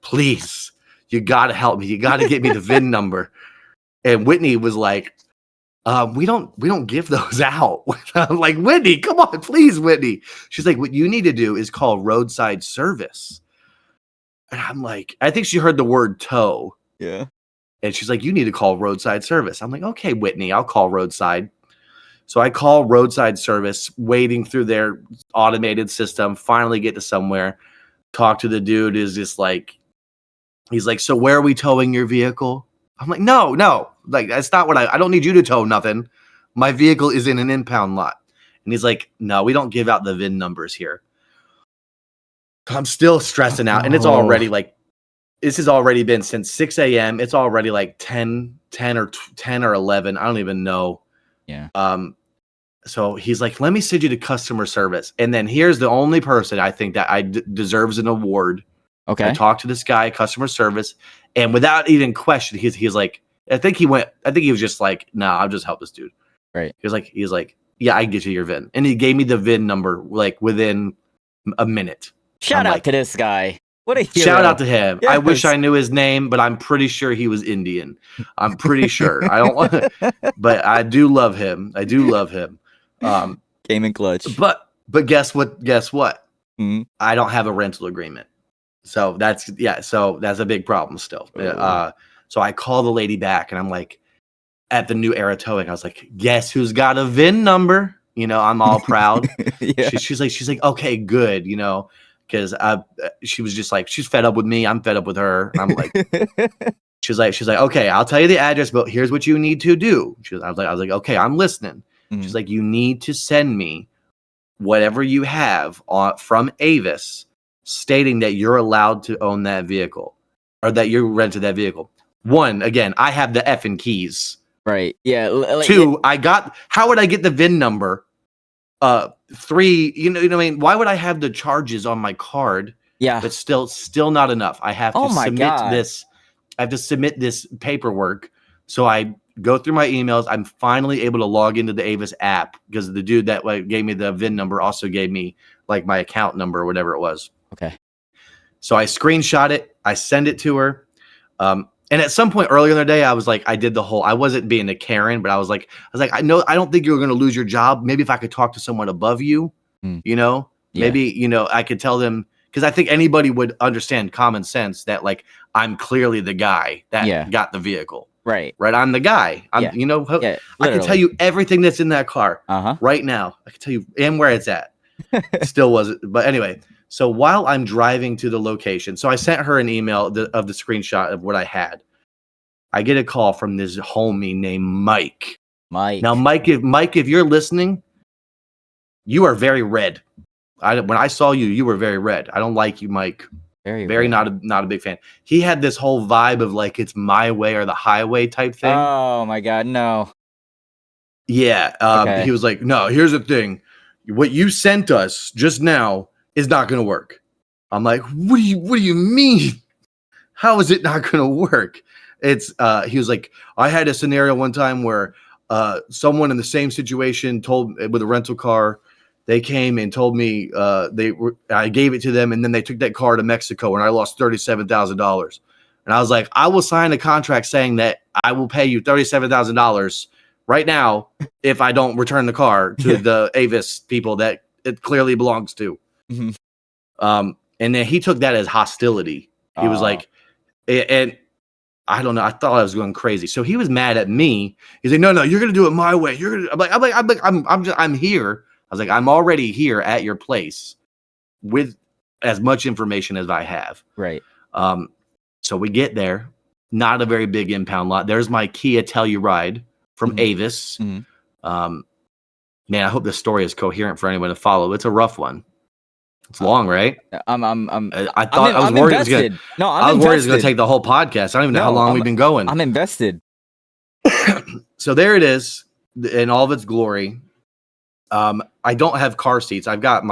please, you got to help me. You got to get me the VIN number. And Whitney was like, we don't give those out. I'm like, Whitney, come on, please, Whitney. She's like, what you need to do is call roadside service. And I'm like, I think she heard the word tow. Yeah. And she's like, you need to call roadside service. I'm like, okay, Whitney, I'll call roadside. So I call roadside service, wading through their automated system, finally get to somewhere, talk to the dude who's just like, he's like, so where are we towing your vehicle? I'm like, no, like, that's not what I don't need you to tow nothing. My vehicle is in an impound lot. And he's like, no, we don't give out the VIN numbers here. I'm still stressing out. And it's already like, this has already been since 6 a.m. It's already like 10 or 11. I don't even know. Yeah. So he's like, let me send you to customer service. And then here's the only person I think that deserves an award. Okay. I talked to this guy, customer service, and without even question, he's like, I think he was just like, nah, I'll just help this dude. Right. He's like, yeah, I can get you your VIN. And he gave me the VIN number like within a minute. Shout out to this guy. What a hero. Shout out to him. Yes. I wish I knew his name, but I'm pretty sure he was Indian. I'm pretty sure. I don't want to, but I do love him. Game and clutch. But guess what? Mm-hmm. I don't have a rental agreement. So that's a big problem still. So I call the lady back, and I'm like, at the New Era Towing, I was like, guess who's got a VIN number? I'm all proud. Yeah. She's like, okay, good. Because she was just like, she's fed up with me. I'm fed up with her. And I'm like, she's like, okay, I'll tell you the address, but here's what you need to do. I was like, okay, I'm listening. Mm-hmm. She's like, you need to send me whatever you have from Avis stating that you're allowed to own that vehicle or that you're rented that vehicle. 1, again, I have the effing keys. Right. Yeah. 2, how would I get the VIN number? 3, you know what I mean? Why would I have the charges on my card? Yeah. But still not enough. I have to submit God. this. I have to submit this paperwork. So I go through my emails. I'm finally able to log into the Avis app because the dude that gave me the VIN number also gave me like my account number or whatever it was. Okay. So I screenshot it. I send it to her. And at some point earlier in the day, I was like, I wasn't being a Karen, but I was like, I don't think you're going to lose your job. Maybe if I could talk to someone above you, maybe, I could tell them, because I think anybody would understand common sense that like, I'm clearly the guy that got the vehicle. Right. I'm the guy. I can tell you everything that's in that car right now. I can tell you and where it's at. Still wasn't. But anyway, so while I'm driving to the location, so I sent her an email of the screenshot of what I had. I get a call from this homie named Mike. Now, Mike, if you're listening, you are very red. When I saw you, you were very red. I don't like you, Mike. Very not a big fan. He had this whole vibe of like it's my way or the highway type thing. Oh my God, no. Yeah. Okay. He was like, no, here's the thing. What you sent us just now is not going to work. I'm like, what do you mean? How is it not going to work? He was like, I had a scenario one time where someone in the same situation with a rental car, they came and told me I gave it to them, and then they took that car to Mexico, and I lost $37,000. And I was like, I will sign a contract saying that I will pay you $37,000 right now if I don't return the car to the Avis people that it clearly belongs to. Mm-hmm. And then he took that as hostility. He was like, and I don't know. I thought I was going crazy. So he was mad at me. He's like, no, you're going to do it my way. I'm here. I was like, I'm already here at your place with as much information as I have. Right. So we get there, not a very big impound lot. There's my Kia Telluride from Avis. Mm-hmm. Man, I hope this story is coherent for anyone to follow. It's a rough one. It's long, right? I was worried it was going to take the whole podcast. I don't even know how long we've been going. I'm invested. So there it is in all of its glory. I don't have car seats. I've got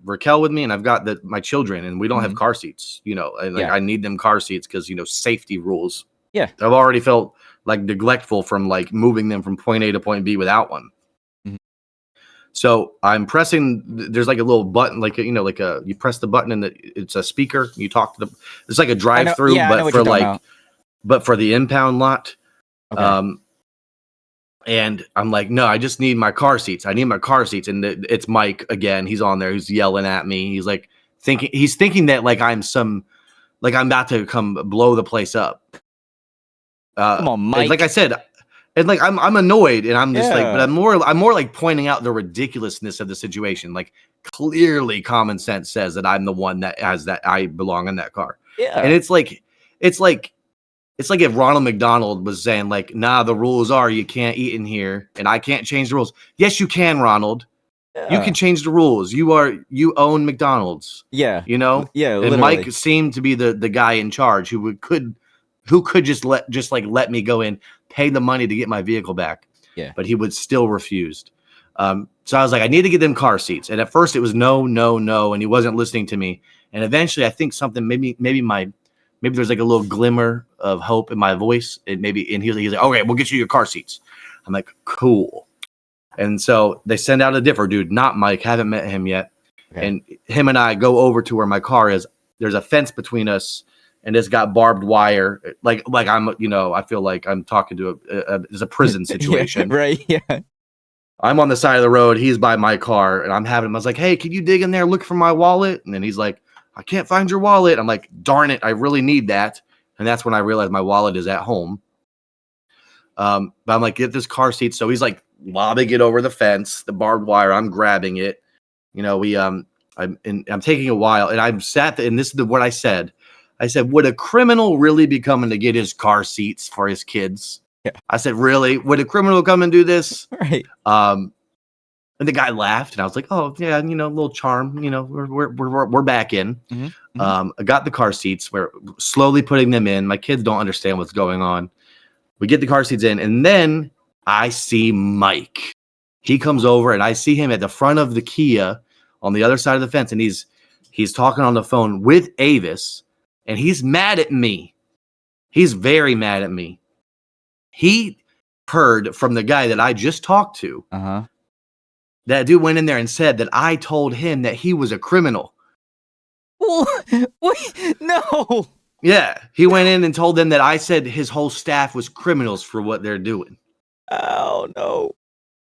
Raquel with me, and I've got my children, and we don't have car seats, and I need them car seats because, safety rules. Yeah. I've already felt like neglectful from like moving them from point A to point B without one. Mm-hmm. So I'm pressing, there's like a little button, you press the button and it's a speaker. You talk to it's like a drive through, but for the impound lot. Okay. And I'm like, no, I just need my car seats. I need my car seats. And it's Mike again. He's on there. He's yelling at me. He's like thinking that like I'm about to come blow the place up. Come on, Mike. Like I said, and like I'm annoyed, and I'm just but I'm more like pointing out the ridiculousness of the situation. Like clearly, common sense says that I'm the one that I belong in that car. Yeah, and it's like if Ronald McDonald was saying like, nah, the rules are you can't eat in here, and I can't change the rules. Yes, you can, Ronald. Yeah. You can change the rules. You own McDonald's. Yeah, Yeah, literally. And Mike seemed to be the guy in charge who could just let me go in, pay the money to get my vehicle back. Yeah. But he would still refused. So I was like, I need to get them car seats. And at first it was no, and he wasn't listening to me. And eventually I think something, maybe there's like a little glimmer of hope in my voice. And he's like, okay, we'll get you your car seats. I'm like, cool. And so they send out a different dude, not Mike, haven't met him yet. Okay. And him and I go over to where my car is. There's a fence between us. And it's got barbed wire, like I'm, I feel like I'm talking to it's a prison situation. Yeah, right. Yeah. I'm on the side of the road. He's by my car, and I was like, hey, can you dig in there, look for my wallet? And then he's like, I can't find your wallet. I'm like, darn it, I really need that. And that's when I realized my wallet is at home. But I'm like, get this car seat. So he's like lobbing it over the fence, the barbed wire. I'm grabbing it. I'm taking a while, and I'm sat there, and this is what I said. I said, would a criminal really be coming to get his car seats for his kids? Yeah. I said, really? Would a criminal come and do this? Right. And the guy laughed, and I was like, oh, yeah, a little charm. We're back in. Mm-hmm. I got the car seats. We're slowly putting them in. My kids don't understand what's going on. We get the car seats in, and then I see Mike. He comes over, and I see him at the front of the Kia on the other side of the fence, and he's talking on the phone with Avis. And he's mad at me. He's very mad at me. He heard from the guy that I just talked to. That dude went in there and said that I told him that he was a criminal. Wait, no. Yeah, he went in and told them that I said his whole staff was criminals for what they're doing. Oh, no.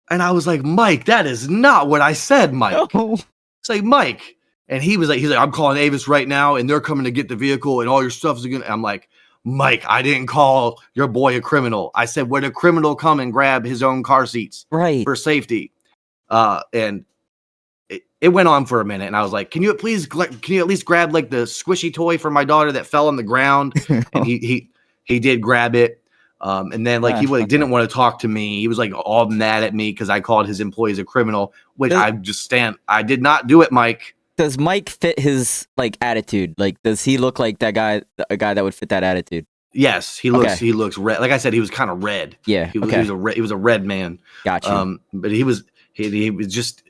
And I was like, Mike, that is not what I said, Mike. No. It's like, Mike. And he's like, I'm calling Avis right now, and they're coming to get the vehicle, and all your stuff is going to. I'm like, Mike, I didn't call your boy a criminal. I said, would a criminal come and grab his own car seats for safety? And it went on for a minute, and I was like, can you at least grab like the squishy toy for my daughter that fell on the ground? And he did grab it. And then like he didn't want to talk to me. He was like all mad at me because I called his employees a criminal, which I did not do it, Mike. Does Mike fit his like attitude? Like, does he look like a guy that would fit that attitude? Yes, he looks red. Like I said, he was kind of red. Yeah, he was a red man. Gotcha. But he was just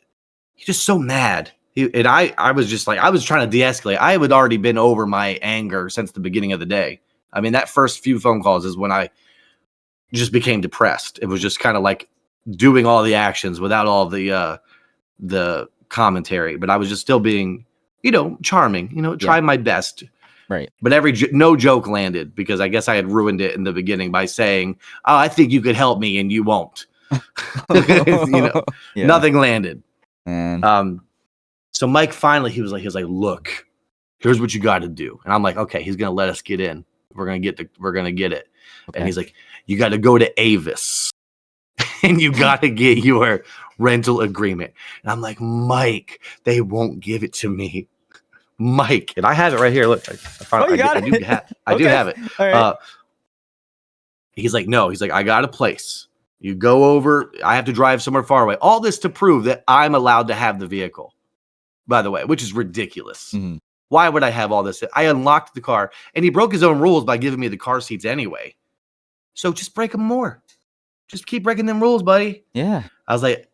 so mad. I was just like, I was trying to de-escalate. I had already been over my anger since the beginning of the day. I mean, that first few phone calls is when I just became depressed. It was just kind of like doing all the actions without all the commentary. But I was just still being, charming, trying my best. Right. But no joke landed because I guess I had ruined it in the beginning by saying, oh, I think you could help me and you won't. Nothing landed. Man. So Mike finally, he was like, look, here's what you got to do. And I'm like, okay, he's going to let us get in. We're going to get it. Okay. And he's like, you got to go to Avis and you got to get your rental agreement. And I'm like, Mike, they won't give it to me. Mike. And I have it right here. Look, I do have it. Right. He's like, no, he's like, I got a place. You go over. I have to drive somewhere far away. All this to prove that I'm allowed to have the vehicle, by the way, which is ridiculous. Mm-hmm. Why would I have all this? I unlocked the car, and he broke his own rules by giving me the car seats anyway. So just break them more. Just keep breaking them rules, buddy. Yeah. I was like,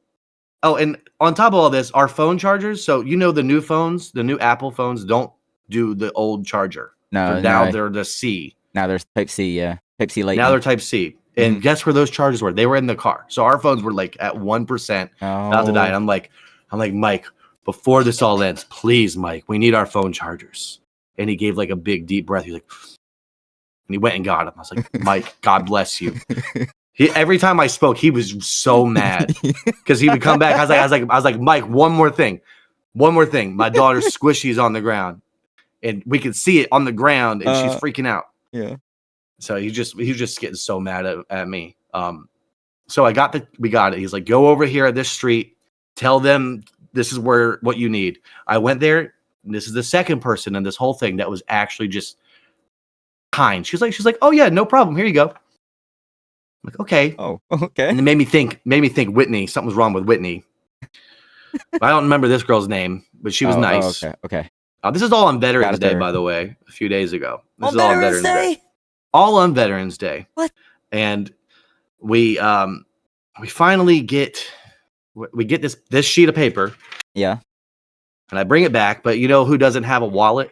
oh, and on top of all this, our phone chargers. So the new phones, the new Apple phones don't do the old charger. No. Now they're the C. Now there's Type C. Yeah. Type C Lightning. Now they're Type C. And guess where those chargers were? They were in the car. So our phones were like at 1%, about to die. And I'm like, Mike, before this all ends, please, Mike, we need our phone chargers. And he gave like a big deep breath. He's like, and he went and got him. I was like, Mike, God bless you. Every time I spoke, he was so mad because he would come back. I was like, Mike, one more thing. My daughter's squishy's on the ground, and we could see it on the ground, and she's freaking out. Yeah. So he was just getting so mad at me. So we got it. He's like, go over here at this street. Tell them this is what you need. I went there. And this is the second person in this whole thing that was actually just kind. She's like, oh yeah, no problem. Here you go. I'm like, okay. Oh, okay. And it made me think Whitney. Something was wrong with Whitney. I don't remember this girl's name, but she was nice. Okay. This is all on Veterans Day, by the way, a few days ago. This is all on Veterans Day? All on Veterans Day. What? And we finally get this sheet of paper. Yeah. And I bring it back, but you know who doesn't have a wallet?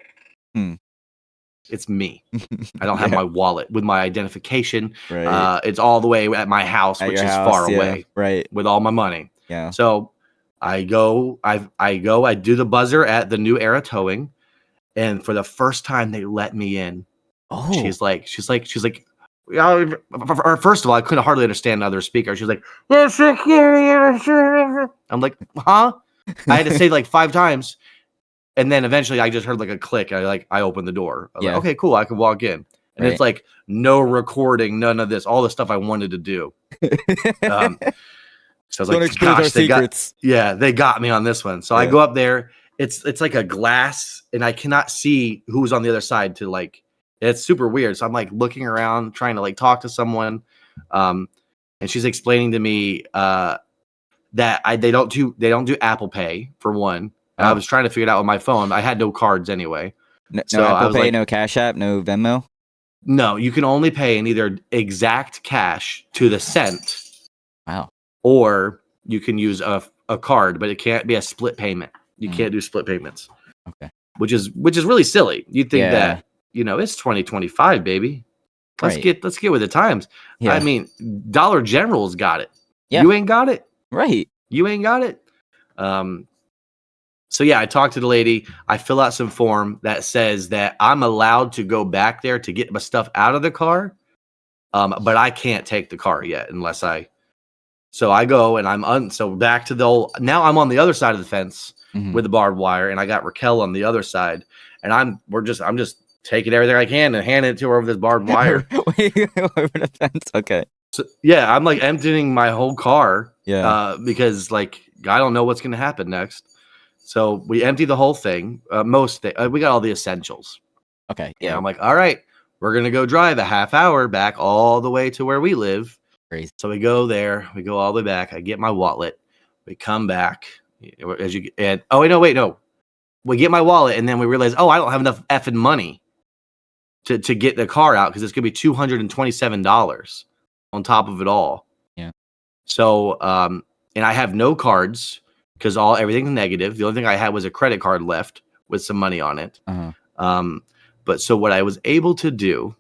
It's me. I don't have my wallet with my identification. Right. It's all the way at my house, which is far away. Right. With all my money. Yeah. So I do the buzzer at the New Era Towing, and for the first time they let me in. Oh. She's like, first of all, I couldn't hardly understand another speaker. She's like, I'm like, huh? I had to say like 5 times. And then eventually I just heard like a click. I opened the door. I was like, okay, cool. I can walk in. And it's like no recording, none of this, all the stuff I wanted to do. So I was like, gosh, they got me on this one. So I go up there. It's like a glass, and I cannot see who's on the other side to like. It's super weird. So I'm like looking around, trying to like talk to someone, and she's explaining to me that they don't do Apple Pay for one. And I was trying to figure it out on my phone. I had no cards anyway. No Apple Pay, no Cash App, no Venmo. No, you can only pay in either exact cash to the cent. Wow. Or you can use a card, but it can't be a split payment. You can't do split payments. Okay. Which is really silly. You'd think that, it's 2025, baby. Let's get with the times. Yeah. I mean, Dollar General's got it. Yeah. You ain't got it. Right. You ain't got it. So yeah, I talked to the lady. I fill out some form that says that I'm allowed to go back there to get my stuff out of the car, but I can't take the car yet unless I. So I go and so back to the old. Now I'm on the other side of the fence with the barbed wire, and I got Raquel on the other side, and I'm just taking everything I can and handing it to her over this barbed wire. Over the fence. Okay. So, yeah, I'm like emptying my whole car. Yeah. Because like I don't know what's gonna happen next. So we empty the whole thing. We got all the essentials. Okay. Yeah. I'm like, all right, we're gonna go drive a half hour back all the way to where we live. Crazy. So we go there. We go all the way back. I get my wallet. We come back. We get my wallet, and then we realize, I don't have enough effing money to get the car out because it's gonna be $227 on top of it all. Yeah. So and I have no cards because everything's negative. The only thing I had was a credit card left with some money on it. But so what I was able to do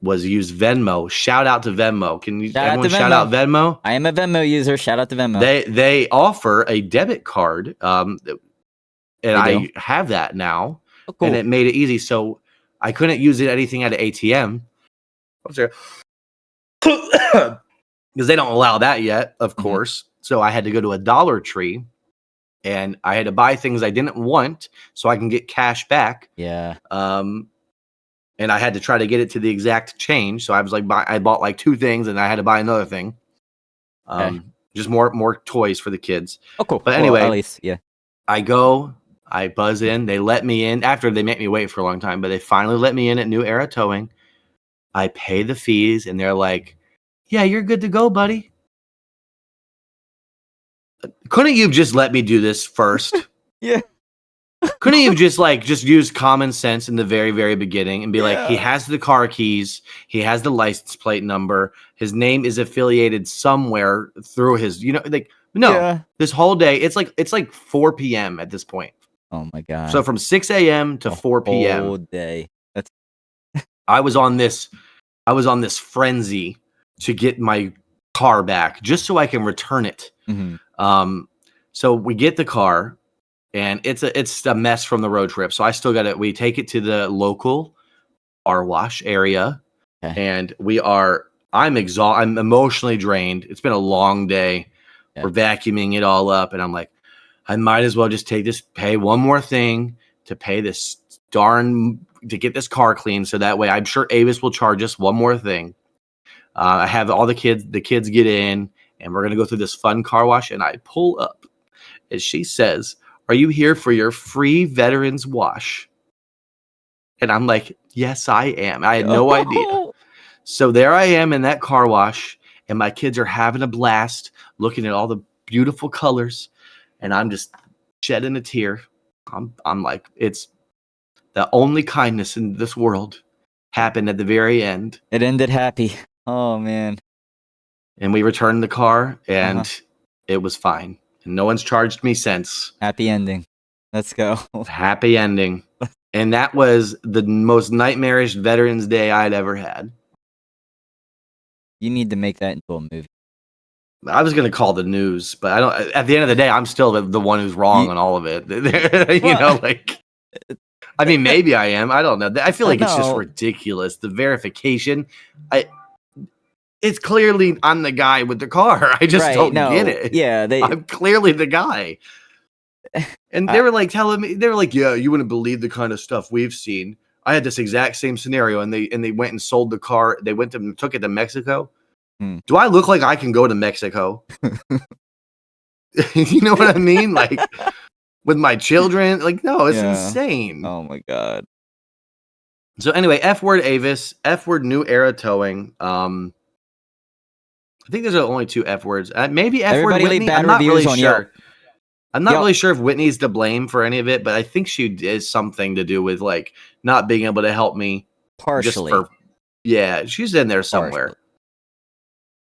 was use Venmo. Shout out to Venmo. Can you everyone shout out Venmo? I am a Venmo user. Shout out to Venmo. They offer a debit card. And I have that now. Oh, cool. And it made it easy. So I couldn't use anything at an ATM. I'm sorry. Because they don't allow that yet, of course. So I had to go to a Dollar Tree, and I had to buy things I didn't want so I can get cash back. Yeah. And I had to try to get it to the exact change. So I was like, I bought like 2 things, and I had to buy another thing. Just more toys for the kids. Oh, cool. But anyway, at least, yeah. I go, I buzz in. They let me in after they make me wait for a long time, but they finally let me in at New Era Towing. I pay the fees, and they're like, yeah, you're good to go, buddy. Couldn't you just let me do this first? Yeah. Couldn't you just use common sense in the very, very beginning and be like, he has the car keys, he has the license plate number, his name is affiliated somewhere through his, this whole day, it's like 4 p.m. at this point. Oh my God. So from 6 a.m. to 4 p.m. whole day. I was on this frenzy to get my car back just so I can return it. So we get the car, and it's a mess from the road trip. So I still got it. We take it to the local car wash area, and I'm exhausted. I'm emotionally drained. It's been a long day. Yeah. We're vacuuming it all up, and I'm like, I might as well just pay one more thing to pay this to get this car clean. So that way I'm sure Avis will charge us one more thing. I have all the kids get in, and we're going to go through this fun car wash, and I pull up, and she says, are you here for your free veterans wash? And I'm like, yes, I am. I had no idea. So there I am in that car wash, and my kids are having a blast looking at all the beautiful colors, and I'm just shedding a tear. I'm like, it's the only kindness in this world happened at the very end. It ended happy. Oh, man. And we returned the car, and it was fine. And no one's charged me since. Happy ending. Let's go. Happy ending. And that was the most nightmarish Veterans Day I'd ever had. You need to make that into a movie. I was going to call the news, but I don't. At the end of the day, I'm still the one who's wrong on all of it. I mean, maybe I am. I don't know. I feel like it's just ridiculous. The verification. It's clearly I'm the guy with the car. I just don't get it. Yeah, I'm clearly the guy. And they were like telling me, yeah, you wouldn't believe the kind of stuff we've seen. I had this exact same scenario, and they went and sold the car. They took it to Mexico. Do I look like I can go to Mexico? You know what I mean? Like with my children? Like, no, it's insane. Oh my God. So anyway, F word Avis, F word New Era Towing. I think there's only 2 F words. Maybe F word Whitney. I'm not really sure. I'm not really sure if Whitney's to blame for any of it, but I think she is something to do with like not being able to help me. Partially. She's in there somewhere. Partially.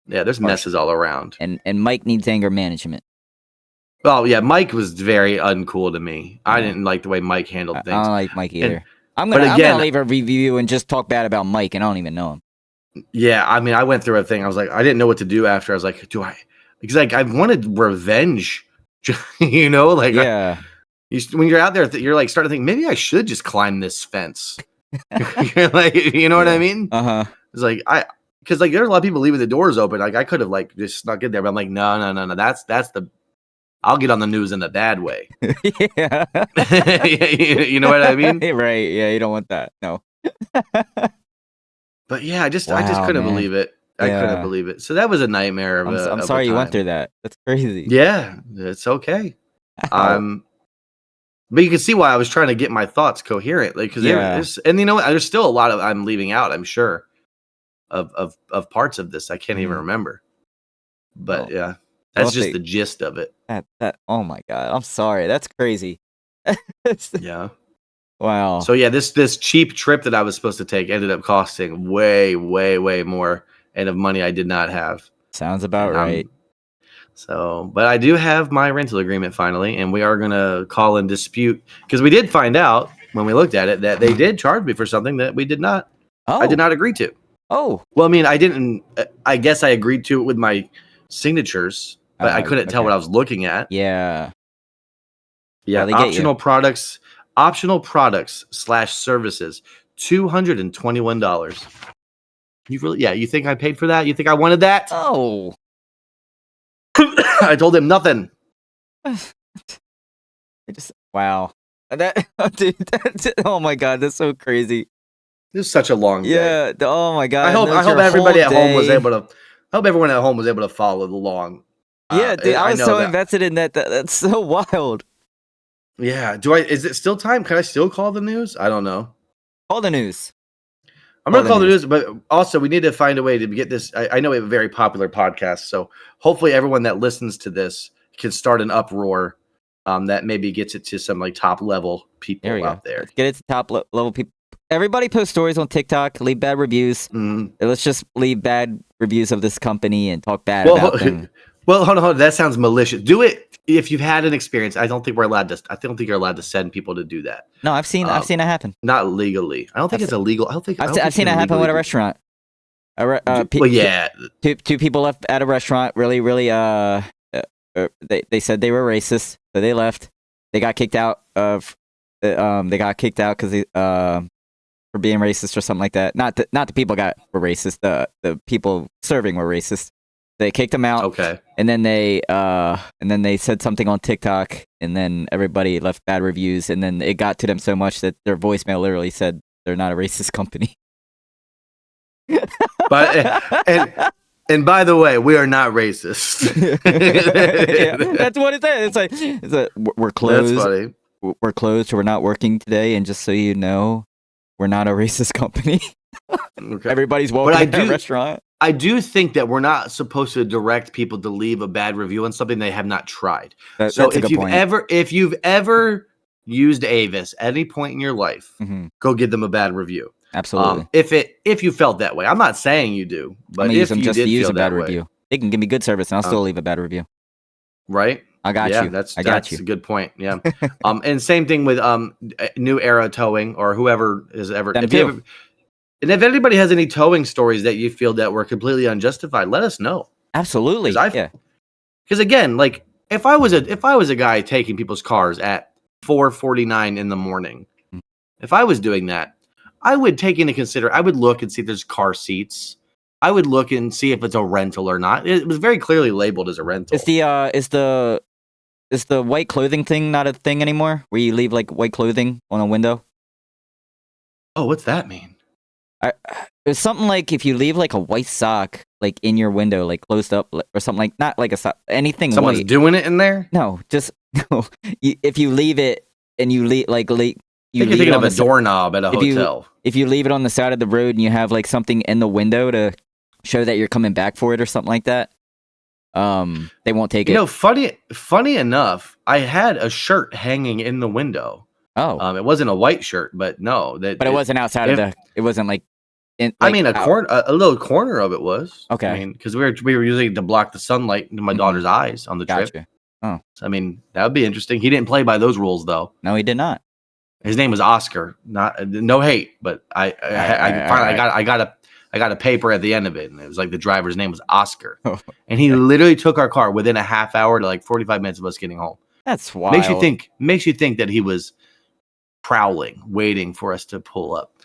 Yeah, there's messes all around. And Mike needs anger management. Well, yeah, Mike was very uncool to me. I didn't like the way Mike handled things. I don't like Mike either. I'm gonna leave a review and just talk bad about Mike, and I don't even know him. Yeah, I mean, I went through a thing. I was like, I didn't know what to do after. I was like, because like I wanted revenge, like Yeah. when you're out there, you're like starting to think maybe I should just climb this fence. You're like, you know what I mean? It's like because like there's a lot of people leaving the doors open. Like I could have like just snuck in there, but I'm like, no. That's I'll get on the news in the bad way. Yeah. You know what I mean? Right. Yeah, you don't want that. No. But yeah, I just couldn't believe it. I couldn't believe it. So that was a nightmare of I'm sorry you went through that. That's crazy. Yeah, it's okay. But you can see why I was trying to get my thoughts coherent, like because and you know what? There's still a lot of I'm leaving out. I'm sure of parts of this I can't even remember. But yeah, that's just the gist of it. That oh my god, I'm sorry. That's crazy. Yeah. Wow. So yeah, this cheap trip that I was supposed to take ended up costing way more, and of money I did not have. Sounds about right. So, but I do have my rental agreement finally, and we are going to call and dispute because we did find out when we looked at it that they did charge me for something that we did not. I did not agree to. Oh. Well, I mean, I didn't. I guess I agreed to it with my signatures, but I couldn't tell what I was looking at. Yeah. Yeah. Optional products / services, $221. You really? Yeah. You think I paid for that? You think I wanted that? Oh. I told him nothing. Wow. That dude, oh my god, that's so crazy. This is such a long day. Yeah. Oh my god. I hope everybody at home was able to. I hope everyone at home was able to follow along. Yeah, dude, I was so invested in that. That's so wild. Yeah. Is it still time? Can I still call the news? I don't know. Call the news. I'm going to call the news, but also we need to find a way to get this. I know we have a very popular podcast, so hopefully everyone that listens to this can start an uproar that maybe gets it to some like top level people out there. Let's get it to top level people. Everybody post stories on TikTok, leave bad reviews. Let's just leave bad reviews of this company and talk bad about them. Well, hold on. That sounds malicious. Do it if you've had an experience. I don't think you're allowed to send people to do that. No, I've seen it happen. Not legally. I don't think it's illegal. I've seen it happen with a restaurant. Two people left at a restaurant. Really, they said they were racist, so they left. They got kicked out of. They got kicked out because for being racist or something like that. Not the people were racist. The people serving were racist. They kicked them out. Okay. And then they said something on TikTok, and then everybody left bad reviews, and then it got to them so much that their voicemail literally said they're not a racist company. But and by the way, we are not racist. Yeah, that's what it said. It's like we're closed. That's funny. We're closed. We're not working today, and just so you know, we're not a racist company. Okay. Everybody's welcome at a restaurant. I do think that we're not supposed to direct people to leave a bad review on something they have not tried. So if you've ever used Avis at any point in your life, go give them a bad review. Absolutely. If you felt that way, I'm not saying you do, but if you did use a bad review, they can give me good service and I'll still leave a bad review. Right? I got you. That's a good point. Yeah. And same thing with New Era Towing or whoever is ever. And if anybody has any towing stories that you feel that were completely unjustified, let us know. Absolutely. Because again, like if I was a guy taking people's cars at 4:49 in the morning, if I was doing that, I would take into consideration. I would look and see if there's car seats. I would look and see if it's a rental or not. It was very clearly labeled as a rental. Is the white clothing thing not a thing anymore? Where you leave like white clothing on a window? Oh, what's that mean? It's something like if you leave like a white sock like in your window, like closed up or something like not like a sock, anything. Someone's white. Doing it in there? No, just no. If you leave it and you leave like you're thinking of a doorknob at a hotel. If you leave it on the side of the road and you have like something in the window to show that you're coming back for it or something like that, they won't take it. You know, funny enough, I had a shirt hanging in the window. Oh, it wasn't a white shirt, but no, but it wasn't outside of the. It wasn't like. A little corner of it was. Okay. I mean, because we were using it to block the sunlight into my daughter's eyes on the trip. Oh, so, I mean, that would be interesting. He didn't play by those rules, though. No, he did not. His name was Oscar. No hate, but I I got a paper at the end of it, and it was like the driver's name was Oscar, Oh, and he literally took our car within a half hour to like 45 minutes of us getting home. that's wild. Makes you think that he was prowling, waiting for us to pull up.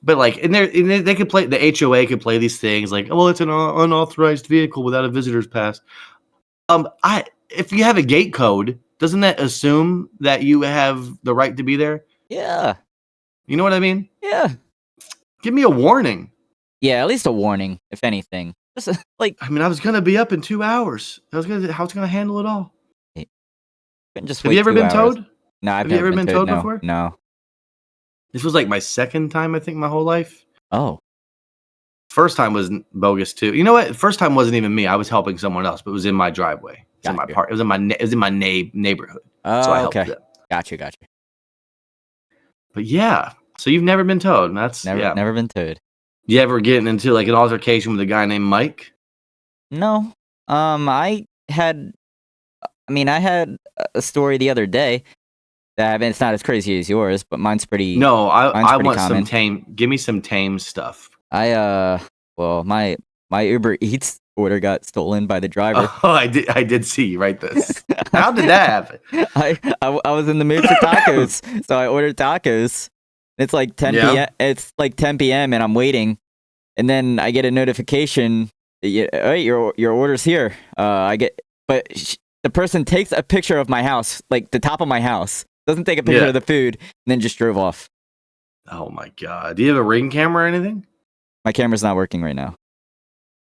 But like, and they could play, the HOA could play these things like, oh, well, it's an unauthorized vehicle without a visitor's pass. If you have a gate code, doesn't that assume that you have the right to be there? Yeah. You know what I mean? Yeah. Give me a warning. Yeah, at least a warning, if anything. Just like, I mean, I was gonna be up in 2 hours. How was gonna handle it all? just Have wait you ever 2 been hours. towed? No, I've Have you never ever been towed no. before? No. This was like my second time, I think, my whole life. Oh. First time was bogus too. You know what? First time wasn't even me. I was helping someone else, but it was in my driveway. It was in my part. It was in my neighborhood. Oh, so I helped okay. them. Gotcha. But yeah, so you've never been towed. That's Never been towed. You ever getting into like an altercation with a guy named Mike? No. I had a story the other day that it's not as crazy as yours, but mine's pretty. No, I want common. some tame. Give me some tame stuff. Well, my Uber Eats order got stolen by the driver. Oh, I did see you write this. How did that happen? I was in the mood for tacos, so I ordered tacos. It's like 10 p.m. It's like 10 p.m. and I'm waiting, and then I get a notification. Hey, your order's here. The person takes a picture of my house, like the top of my house. Doesn't take a picture of the food, and then just drove off. Oh my god! Do you have a Ring camera or anything? My camera's not working right now.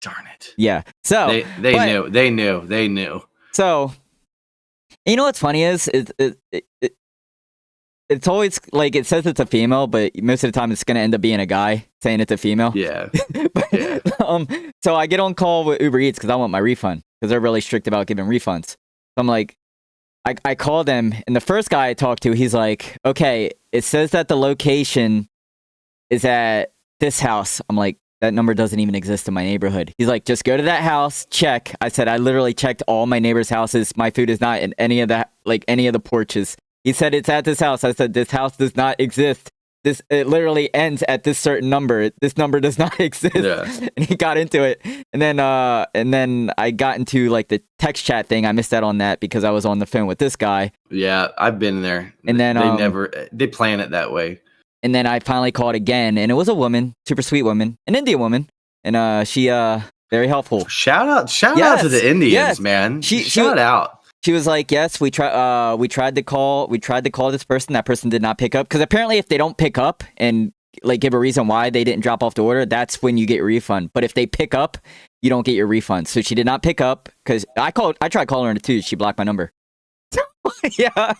Darn it! Yeah. So they knew. So, you know what's funny is it's always like it says it's a female, but most of the time it's gonna end up being a guy saying it's a female. Yeah. So I get on call with Uber Eats because I want my refund because they're really strict about giving refunds. So I'm like, I call them, and the first guy I talked to, he's like, okay, it says that the location is at this house. I'm like, that number doesn't even exist in my neighborhood. He's like, just go to that house, check. I said, I literally checked all my neighbors' houses. My food is not in any of the porches. He said, it's at this house. I said, this house does not exist. It literally ends at this certain number. This number does not exist. Yeah. And he got into it. And then I got into like the text chat thing. I missed out on that because I was on the phone with this guy. Yeah, I've been there. And then they plan it that way. And then I finally called again, and it was a woman, super sweet woman, an Indian woman, and she very helpful. Shout out to the Indians, man. Shout out. She was like, yes, we tried to call this person. That person did not pick up. Because apparently if they don't pick up and like give a reason why they didn't drop off the order, that's when you get your refund. But if they pick up, you don't get your refund. So she did not pick up because I tried calling her too. She blocked my number. Yeah.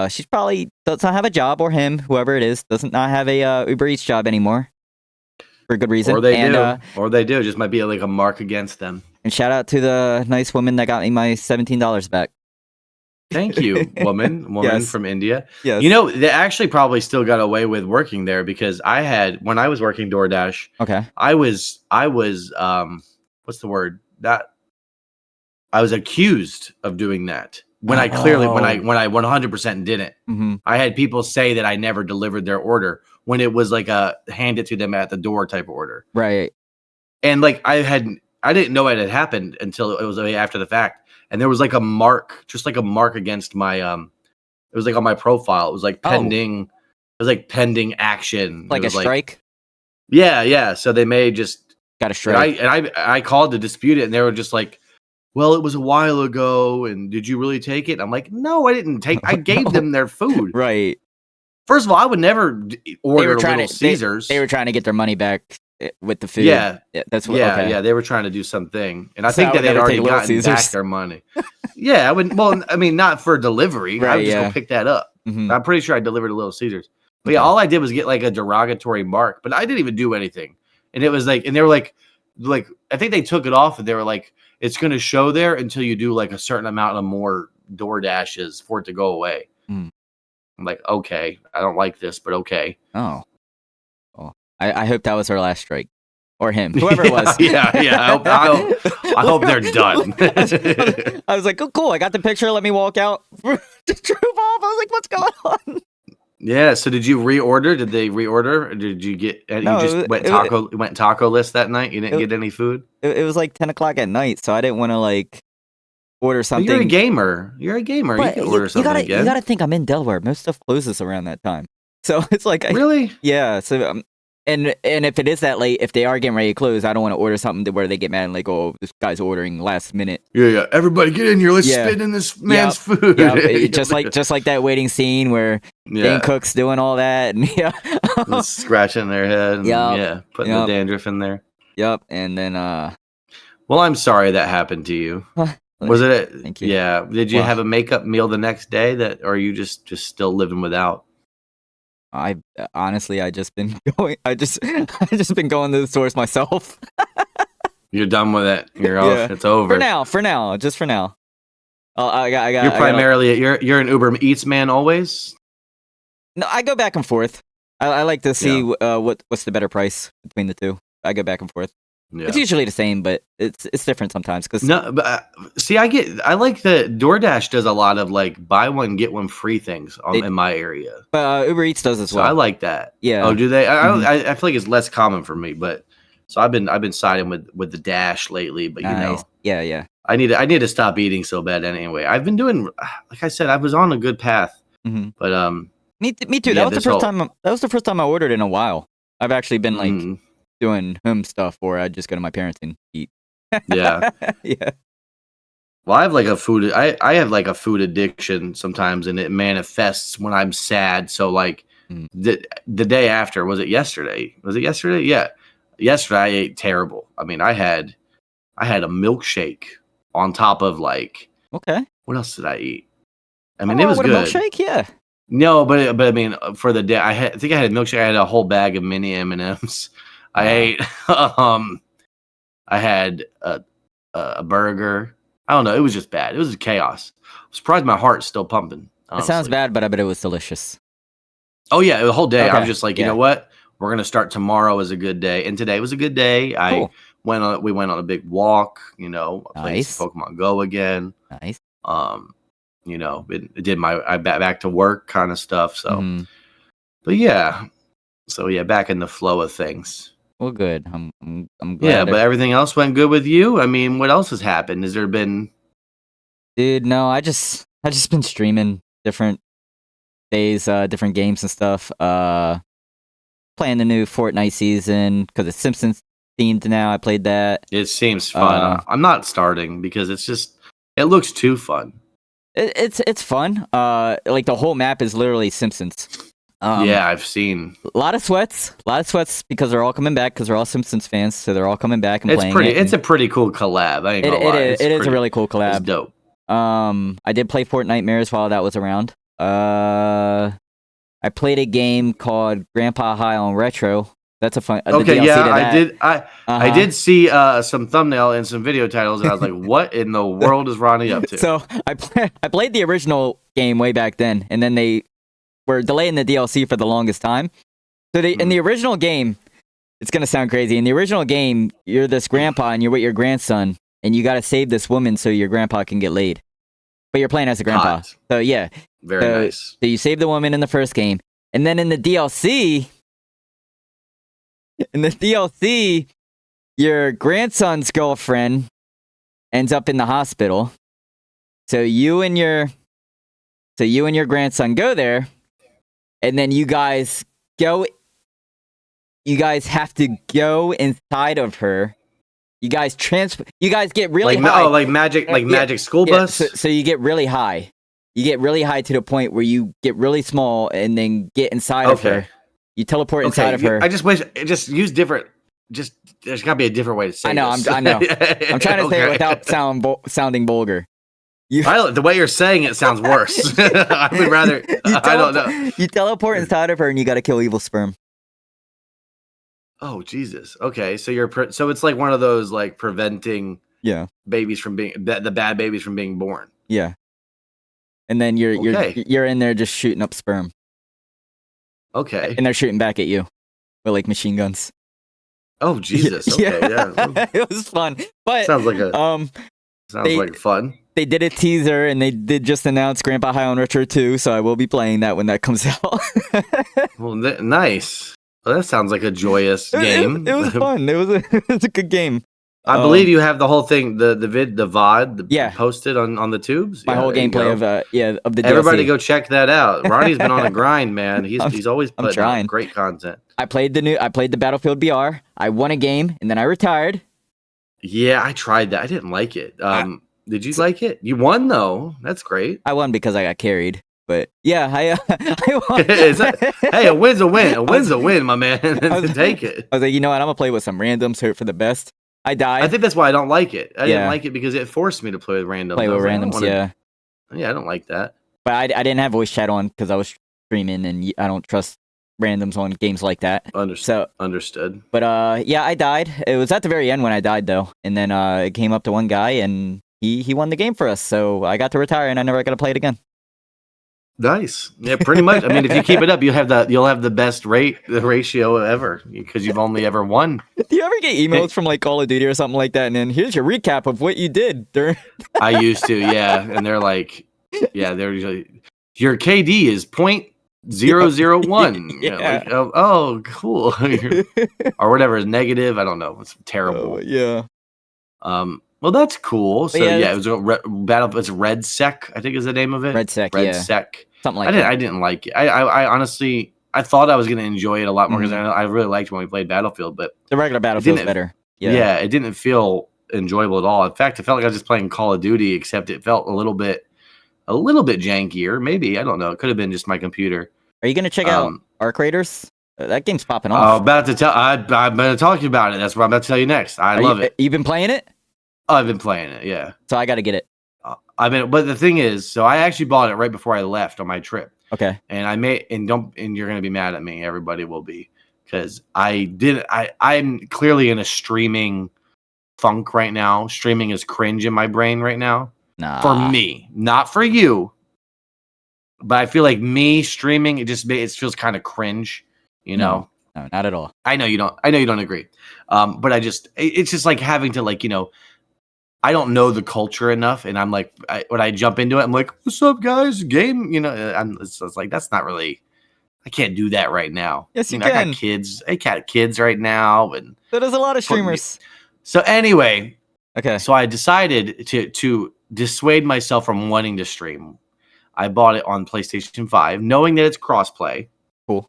She probably does not have a job, or him, whoever it is, doesn't not have a Uber Eats job anymore. For good reason. Or they do. It just might be like a mark against them. And shout out to the nice woman that got me my $17 back. Thank you, woman yes. From India. Yes. You know, they actually probably still got away with working there because when I was working DoorDash, okay, I was what's the word? I was accused of doing that when I 100% didn't. Mm-hmm. I had people say that I never delivered their order when it was like a hand it to them at the door type of order. Right. And like I didn't know it had happened until it was after the fact. And there was like a mark, just like a mark against my it was like on my profile. It was like pending. It was like pending action. Like a strike? Yeah. So they may just got a strike. And I called to dispute it, and they were just like, well, it was a while ago, and did you really take it? I'm like, no, I didn't take. I gave them their food. Right. First of all, I would never order Little Caesars. They were trying to get their money back with the food. Yeah, that's what. Yeah, okay. yeah, they were trying to do something, and I think that they'd already gotten back their money. Yeah, I would. Well, I mean, not for delivery. Right, I would just go pick that up. Mm-hmm. I'm pretty sure I delivered to Little Caesars. But yeah, all I did was get like a derogatory mark, but I didn't even do anything. And it was like, and they were like I think they took it off, and they were like, it's going to show there until you do like a certain amount of more DoorDashes for it to go away. Mm. I'm like, okay, I don't like this, but okay. Oh, well, I hope that was her last strike, or him, whoever it was. Yeah. I hope they're done. I was like, oh, cool. I got the picture. Let me walk out. Just drove off. I was like, what's going on? Yeah. So did you reorder? Did they reorder? Or did you get? No, You just went taco list that night. You didn't get any food. It was like 10 o'clock at night, so I didn't want to like order something. But you're a gamer. You're a gamer. But you can order something again. You gotta think I'm in Delaware. Most stuff closes around that time, so it's like really. Yeah. So and if it is that late, if they are getting ready to close, I don't want to order something where they get mad and like, oh, this guy's ordering last minute. Yeah. Everybody get in here. Let's spit in this man's food. Yeah. just like that waiting scene where Dane Cook's doing all that and scratching their head. And, putting the dandruff in there. Yep. And then well, I'm sorry that happened to you. Was it? Thank you. Yeah. Did you have a makeup meal the next day or are you just still living without? I just been going. I just been going to the stores myself. You're done with it. You're off. It's over for now. Just for now. You're primarily you're an Uber Eats man always. No, I go back and forth. I like to see what's the better price between the two. I go back and forth. Yeah. It's usually the same, but it's different sometimes. See, I like that DoorDash does a lot of like buy one get one free things in my area. But Uber Eats does as well. I like that. Yeah. Oh, do they? I feel like it's less common for me, but so I've been siding with the Dash lately. But yeah. I need to stop eating so bad anyway. I've been doing, like I said, I was on a good path. Mm-hmm. But me too. That was the first time. That was the first time I ordered in a while. I've actually been like. Doing home stuff, or I just go to my parents and eat. Yeah. Well, I have like I have like a food addiction sometimes, and it manifests when I'm sad. So like the day after, was it yesterday? Yeah. Yesterday I ate terrible. I mean, I had a milkshake on top of like. Okay. What else did I eat? I mean, it was good. A milkshake, yeah. No, but I mean, for the day, I think I had a milkshake. I had a whole bag of mini M&Ms. I ate. I had a burger. I don't know. It was just bad. It was chaos. I'm surprised my heart's still pumping. Honestly. It sounds bad, but I bet it was delicious. Oh yeah, the whole day. Okay. I was just like, you know what? We're gonna start tomorrow as a good day, and today was a good day. Cool. We went on a big walk. I played Pokemon Go again. Nice. It did I back to work kind of stuff. So, but yeah. So yeah, back in the flow of things. Well, good. I'm glad. Yeah, but everything else went good with you. I mean, what else has happened? Has there been? Dude, no. I just been streaming different days, different games and stuff. Playing the new Fortnite season because it's Simpsons themed now. I played that. It seems fun. I'm not starting because it looks too fun. It's fun. Like the whole map is literally Simpsons. Yeah, I've seen a lot of sweats because they're all coming back because they're all Simpsons fans, so they're all coming back and playing. It's a pretty cool collab. I ain't gonna lie. It is a really cool collab. It's dope. I did play Fortnitemares while that was around. I played a game called Grandpa High on Retro. That's a fun. Okay, I did. I did see some thumbnail and some video titles, and I was like, "What in the world is Ronnie up to?" So I played the original game way back then, and then they were delaying the DLC for the longest time. So in the original game, it's gonna sound crazy. In the original game, you're this grandpa and you're with your grandson, and you got to save this woman so your grandpa can get laid. But you're playing as a grandpa, Hot. so yeah, very nice. So you save the woman in the first game, and then in the DLC. In the DLC, your grandson's girlfriend ends up in the hospital. So you and your grandson go there, and then you guys have to go inside of her. You guys get really high. Like magic school bus. So you get really high. You get really high to the point where you get really small and then get inside of her. You teleport inside of her. I just wish use different. There's gotta be a different way to say. I know. This. I'm trying to say it without sounding vulgar. The way you're saying it sounds worse. I would rather. I don't know. You teleport inside of her, and you got to kill evil sperm. Oh Jesus! Okay, so so it's like one of those like preventing babies from being the bad babies from being born. Yeah, and then you're in there just shooting up sperm. Okay. And they're shooting back at you with like machine guns. Oh Jesus! Okay, yeah. It was fun, but sounds like fun. they did a teaser, and they did just announce Grandpa High on Retro 2, so I will be playing that when that comes out. Well, nice. Well, that sounds like a joyous game. It was fun. It was a good game. I believe you have the whole thing, the VOD, posted on the tubes. My whole gameplay of the DLC. Everybody go check that out. Ronnie's been on a grind, man. He's always putting out great content. I played the Battlefield BR. I won a game, and then I retired. Yeah, I tried that. I didn't like it. Did you like it? You won though. That's great. I won because I got carried. But yeah, I won. Hey, a win's a win. A win's a win, my man. Take it. I was like, you know what? I'm gonna play with some randoms, hope for the best. I died. I think that's why I don't like it. I didn't like it because it forced me to play with randoms. Yeah, I don't like that. But I didn't have voice chat on because I was streaming, and I don't trust randoms on games like that. Understood. But yeah, I died. It was at the very end when I died though, and then it came up to one guy, and he won the game for us. So I got to retire, and I never got to play it again. Nice. Yeah, pretty much. I mean, if you keep it up, you'll have the best ratio ever because you've only ever won. Do you ever get emails from like Call of Duty or something like that, and then here's your recap of what you did during? I used to, yeah, and they're like, they're usually, your KD is .001. Yeah. Like, oh, cool, or whatever is negative. I don't know. It's terrible. Yeah. Well, that's cool. So yeah, it was it's Red Sec, I think is the name of it. Red Sec. Something like that. I didn't like it. I honestly, I thought I was going to enjoy it a lot more because I really liked when we played Battlefield, but the regular Battlefield's better. Yeah, it didn't feel enjoyable at all. In fact, it felt like I was just playing Call of Duty, except it felt a little bit jankier. Maybe, I don't know. It could have been just my computer. Are you going to check out Arc Raiders? That game's popping off. I'm about to tell. I'm going to talk to you about it. That's what I'm about to tell you next. I love it. You've been playing it? Oh, I've been playing it. Yeah. So I got to get it. But the thing is, so I actually bought it right before I left on my trip. Okay. And and you're gonna be mad at me. Everybody will be, because I'm clearly in a streaming funk right now. Streaming is cringe in my brain right now. Nah. For me, not for you. But I feel like me streaming, it feels kind of cringe. You know? No, not at all. I know you don't agree. But it's just like having to I don't know the culture enough, and I'm like, when I jump into it, I'm like, "What's up, guys? Game?" It's like that's not really. I can't do that right now. Yes, you can. I got kids. I got kids right now, and so there's a lot of streamers. So anyway, okay. So I decided to dissuade myself from wanting to stream. I bought it on PlayStation 5, knowing that it's crossplay. Cool.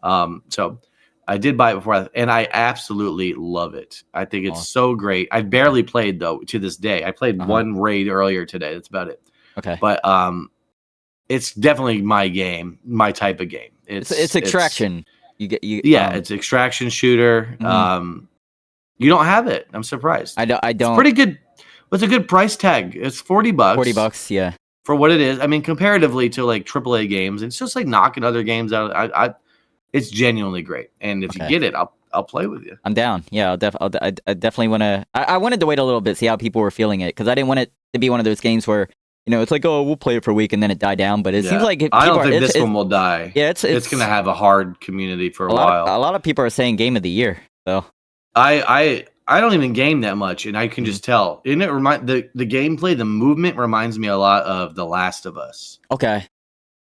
So I did buy it before, and I absolutely love it. I think it's so great. I barely played though to this day. I played one raid earlier today. That's about it. Okay. But it's definitely my game, my type of game. It's extraction. It's extraction shooter. Mm-hmm. You don't have it. I'm surprised. I don't. It's pretty good. It's a good price tag. It's $40. $40, yeah. For what it is. I mean, comparatively to like AAA games, it's just like knocking other games out. It's genuinely great, and if you get it, I'll play with you. I'm down. Yeah, I definitely want to. I wanted to wait a little bit, see how people were feeling it, because I didn't want it to be one of those games where it's like, oh, we'll play it for a week and then it died down. But it seems like I don't think this one will die. Yeah, it's gonna have a hard community for a while. A lot of people are saying game of the year. So I don't even game that much, and I can just tell. And it the gameplay, the movement reminds me a lot of The Last of Us. Okay.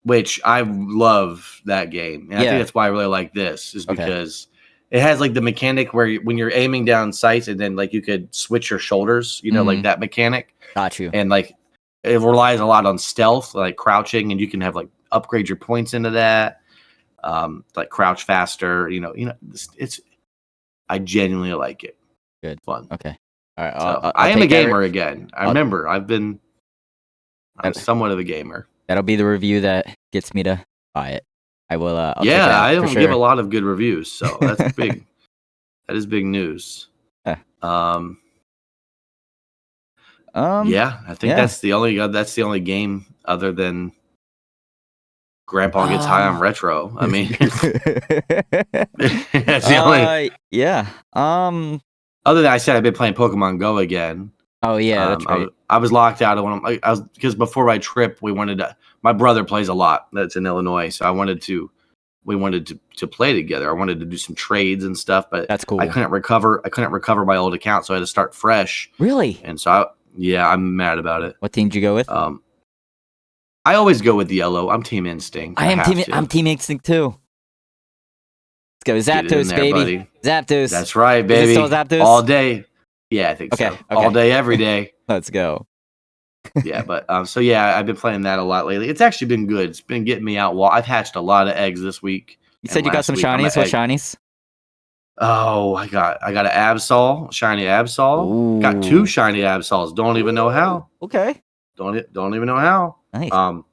Which I love that game. And I think that's why I really like this, is because it has like the mechanic where when you're aiming down sights and then like you could switch your shoulders, like that mechanic. Got you. And like it relies a lot on stealth, like crouching, and you can have like upgrade your points into that. Like crouch faster, it's I genuinely like it. Good. Fun. Okay. All right. So, I am a gamer again. Remember, I'm somewhat of a gamer. That'll be the review that gets me to buy it. I will. I don't give a lot of good reviews, so that's big. That is big news. Yeah. I think that's the only game other than Grandpa Gets High on Retro. I mean, that's the only. Yeah. Other than I said, I've been playing Pokemon Go again. Oh yeah, that's right. I was locked out of one of my. Because before my trip, we wanted to. My brother plays a lot. That's in Illinois, so we wanted to play together. I wanted to do some trades and stuff, but that's cool. I couldn't recover my old account, so I had to start fresh. Really? And so Yeah, I'm mad about it. What team did you go with? I always go with yellow. I'm Team Instinct. I'm Team Instinct too. Let's go Zapdos, there, baby. Buddy. Zapdos. That's right, baby. Is it still Zapdos? All day. Yeah, I think so. Okay. All day, every day. Let's go. Yeah, but so yeah, I've been playing that a lot lately. It's actually been good. It's been getting me out. I've hatched a lot of eggs this week. You said you got some shinies. What shinies? Oh, I got an Absol, shiny Absol. Ooh. Got 2 shiny Absols. Don't even know how. Okay. Don't even know how. Nice. Got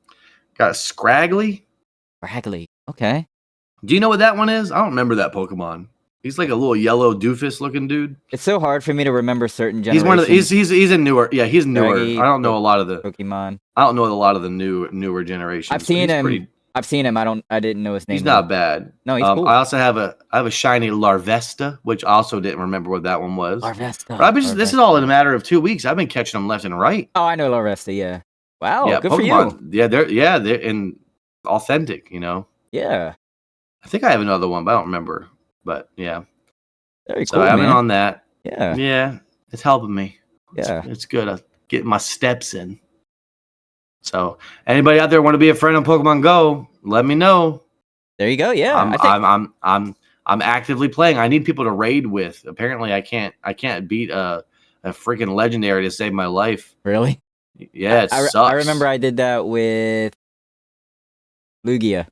a Scraggly. Scraggly. Okay. Do you know what that one is? I don't remember that Pokemon. He's like a little yellow doofus looking dude. It's so hard for me to remember certain generations. He's one of the, he's a newer. Yeah, he's newer. Scraggy, I don't know a lot of the Pokemon. I don't know a lot of the newer generations. I've seen him. I didn't know his name. He's not bad. No, he's cool. I also have a shiny Larvesta, which I also didn't remember what that one was. Larvesta. But this is all in a matter of 2 weeks. I've been catching them left and right. Oh, I know Larvesta. Yeah. Wow. Yeah, good Pokemon, for you. They're in authentic. Yeah. I think I have another one, but I don't remember. But yeah. Very So cool, I've been man. on that. Yeah. Yeah. It's helping me. Yeah. It's good. I'm getting my steps in. So anybody out there want to be a friend on Pokemon Go, let me know. There you go. Yeah. I'm actively playing. I need people to raid with. Apparently I can't beat a freaking legendary to save my life. Really? Yeah, it sucks. I remember I did that with Lugia.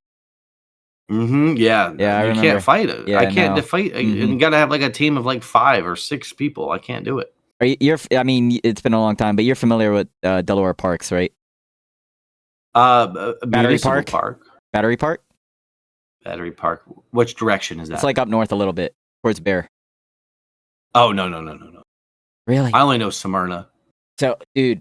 Yeah. Yeah, I you remember. Can't fight it. Yeah, I can't no. defeat. You got to have like a team of like 5 or 6 people. I can't do it. I mean, it's been a long time, but you're familiar with Delaware Parks, right? Battery Park. Battery Park. Battery Park. Which direction is that? It's like up north a little bit towards Bear. Oh no. Really? I only know Smyrna. So, dude,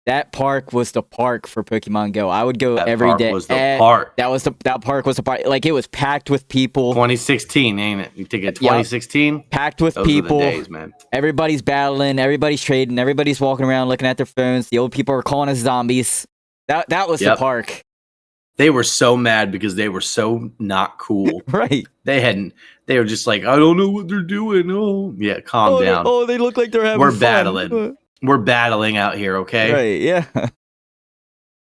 that park was the park for Pokemon Go. I would go That every park day. was the park. That park was the park. Like, it was packed with people. 2016, ain't it? You think of 2016? Packed with Those people. Were the days, man. Everybody's battling. Everybody's trading. Everybody's walking around looking at their phones. The old people are calling us zombies. That was the park. They were so mad because they were so not cool. Right. They were just like, I don't know what they're doing. Oh, yeah, calm down. They look like they're having We're fun. battling. We're battling out here, okay? Right, yeah.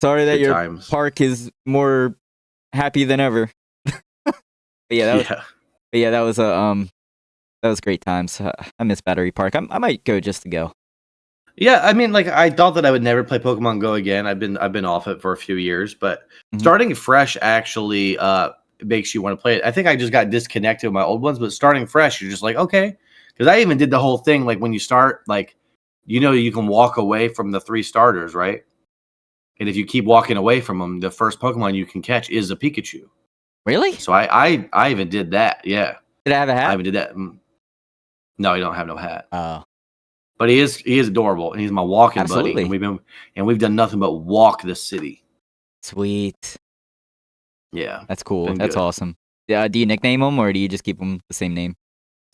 Sorry that Good your times. park is more happy than ever. But that was great times. I miss Battery Park. I might go just to go. Yeah, I mean, like I thought that I would never play Pokemon Go again. I've been off it for a few years, but starting fresh actually makes you want to play it. I think I just got disconnected with my old ones, but starting fresh, you're just like, okay. Because I even did the whole thing, like when you start, like, you can walk away from the 3 starters, right? And if you keep walking away from them, the first Pokemon you can catch is a Pikachu. Really? So I even did that. Yeah. Did I have a hat? I even did that. No, you don't have no hat. Oh. But he is adorable, and he's my walking Absolutely. buddy. And we've done nothing but walk the city. Sweet. Yeah, That's cool. been That's good. awesome. Yeah, do you nickname them or do you just keep them the same name?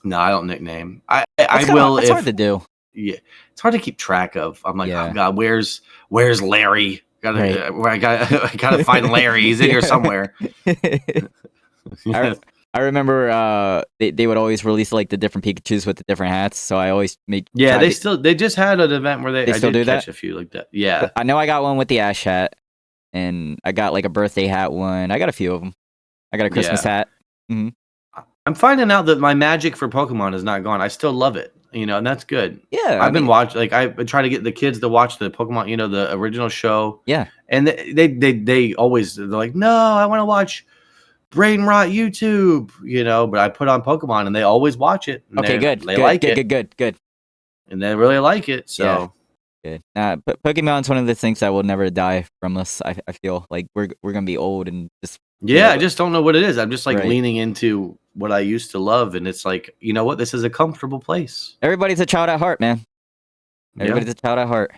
No, I don't nickname. I That's will. It's hard to do. Yeah, it's hard to keep track of. I'm like, Yeah. oh God, where's Larry? I gotta find Larry. He's in here somewhere. I remember they would always release like the different Pikachus with the different hats, so I always make. Yeah, they just had an event where I still did do catch that? a few like that. Yeah, I know I got one with the Ash hat, and I got like a birthday hat one. I got a few of them. I got a Christmas hat. Mm-hmm. I'm finding out that my magic for Pokemon is not gone. I still love it, and that's good. Yeah, I've been watching. Like I try to get the kids to watch the Pokemon, the original show. Yeah, and they always they're like, no, I want to watch brain rot YouTube, but I put on Pokemon and they always watch it. Okay, good. They like it. Good. And they really like it. So good. But Pokemon's one of the things that will never die from us. I feel like we're gonna be old and just. Yeah, I just don't know what it is. I'm just like Right. leaning into what I used to love, and it's like, you know what? This is a comfortable place. Everybody's a child at heart, man. Everybody's a child at heart.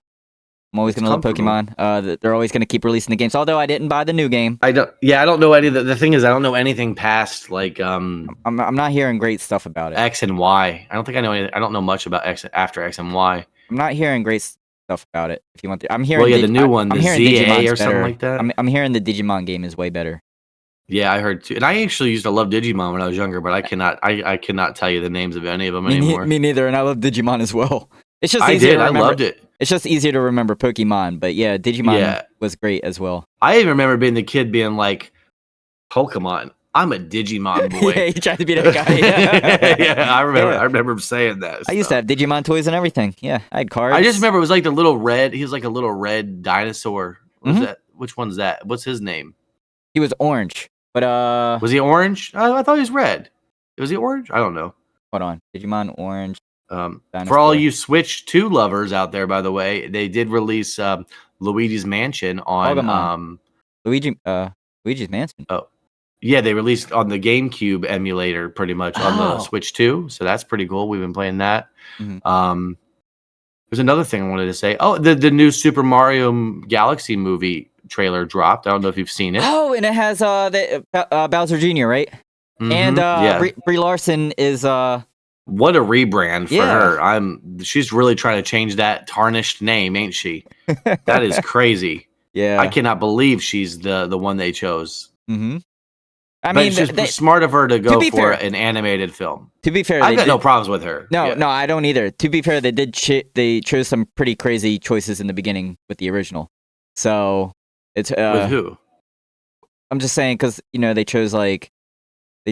I'm always gonna love Pokemon. They're always gonna keep releasing the games. Although I didn't buy the new game. I don't know any. The thing is, I don't know anything past like I'm not hearing great stuff about it. X and Y. I don't think I know anything. I don't know much about after X and Y. I'm not hearing great stuff about it. If you want, I'm hearing. Well, yeah, the new one, I'm the hearing ZA Digimon's or something better. like that. I'm hearing the Digimon game is way better. Yeah, I heard too. And I actually used to love Digimon when I was younger, but I cannot tell you the names of any of them anymore. Me neither, and I love Digimon as well. It's just I easier did. to I remember. loved it. It's just easier to remember Pokemon, but yeah, Digimon was great as well. I even remember being the kid being like, Pokemon, I'm a Digimon boy. Yeah, he tried to be that guy. Yeah, yeah, I remember him saying that. I used to have Digimon toys and everything. Yeah, I had cards. I just remember it was like the little red. He was like a little red dinosaur. What was that? Which one's that? What's his name? He was orange, but was he orange? I thought he was red. Was he orange? I don't know. Hold on, Digimon orange. For all you Switch 2 lovers out there, by the way, they did release Luigi's Mansion on Luigi's Mansion. Oh, yeah, they released on the GameCube emulator, pretty much on the Switch 2. So that's pretty cool. We've been playing that. There's another thing I wanted to say. Oh, the new Super Mario Galaxy movie trailer dropped. I don't know if you've seen it. Oh, and it has Bowser Jr., right? And Brie Larson is what a rebrand for her. She's really trying to change that tarnished name, ain't she? That is crazy. Yeah. I cannot believe she's the one they chose. I mean, it's just smart of her to go for an animated film. To be fair, I've got no problems with her. No, I don't either. To be fair, they chose some pretty crazy choices in the beginning with the original. So it's with who? I'm just saying because they chose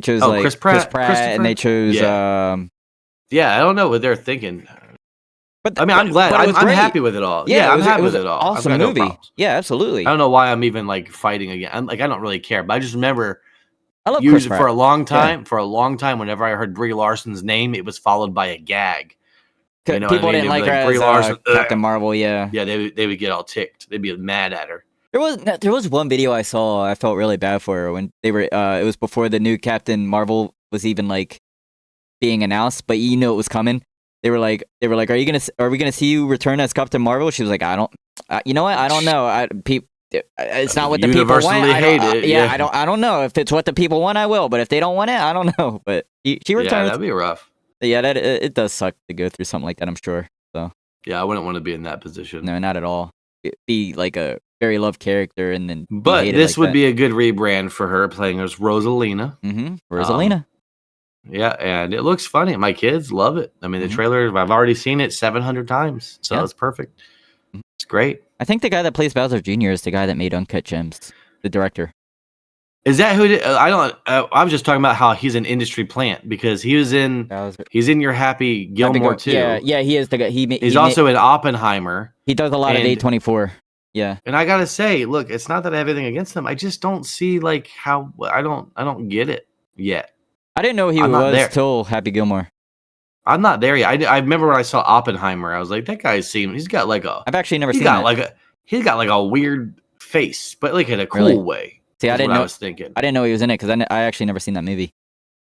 Chris Pratt, and they chose I don't know what they're thinking. But I mean, I'm glad. I'm happy with it all. Yeah, I'm happy with it all. Awesome movie. No, yeah, absolutely. I don't know why I'm even like fighting again. I don't really care, but I just remember. I love Chris Pratt. For a long time. Yeah. For a long time, whenever I heard Brie Larson's name, it was followed by a gag. People didn't like her as Larson, Captain Marvel. Yeah, they would get all ticked. They'd be mad at her. There was one video I saw. I felt really bad for her when they were. It was before the new Captain Marvel was even like being announced, but it was coming. They were like, are we gonna see you return as Captain Marvel? She was like, I don't. You know what? I don't know. It's not what the people want. Hate it. Yeah, I don't know if it's what the people want. I will, but if they don't want it, I don't know. But she returns. Yeah, that'd be rough. Yeah, it does suck to go through something like that. I'm sure. So yeah, I wouldn't want to be in that position. No, not at all. It'd be like a very loved character, and then. But this would be a good rebrand for her, playing as Rosalina. Rosalina. Yeah, and it looks funny. My kids love it. I mean, the trailer, I've already seen it 700 times, so it's perfect. It's great. I think the guy that plays Bowser Jr. is the guy that made Uncut Gems, the director. Is that who? I was just talking about how he's an industry plant because he's in Your Happy Gilmore too. Yeah, he is the guy. He's also in Oppenheimer. He does a lot of A24. Yeah, and I gotta say, look, it's not that I have anything against him. I just don't see like how I don't get it yet. I didn't know he was till Happy Gilmore. I'm not there yet. I remember when I saw Oppenheimer, I was like, that guy he's got like a. I've actually never seen that. He's got like a weird face, but like in a cool way. See, I didn't know. I was thinking. I didn't know he was in it because I actually never seen that movie.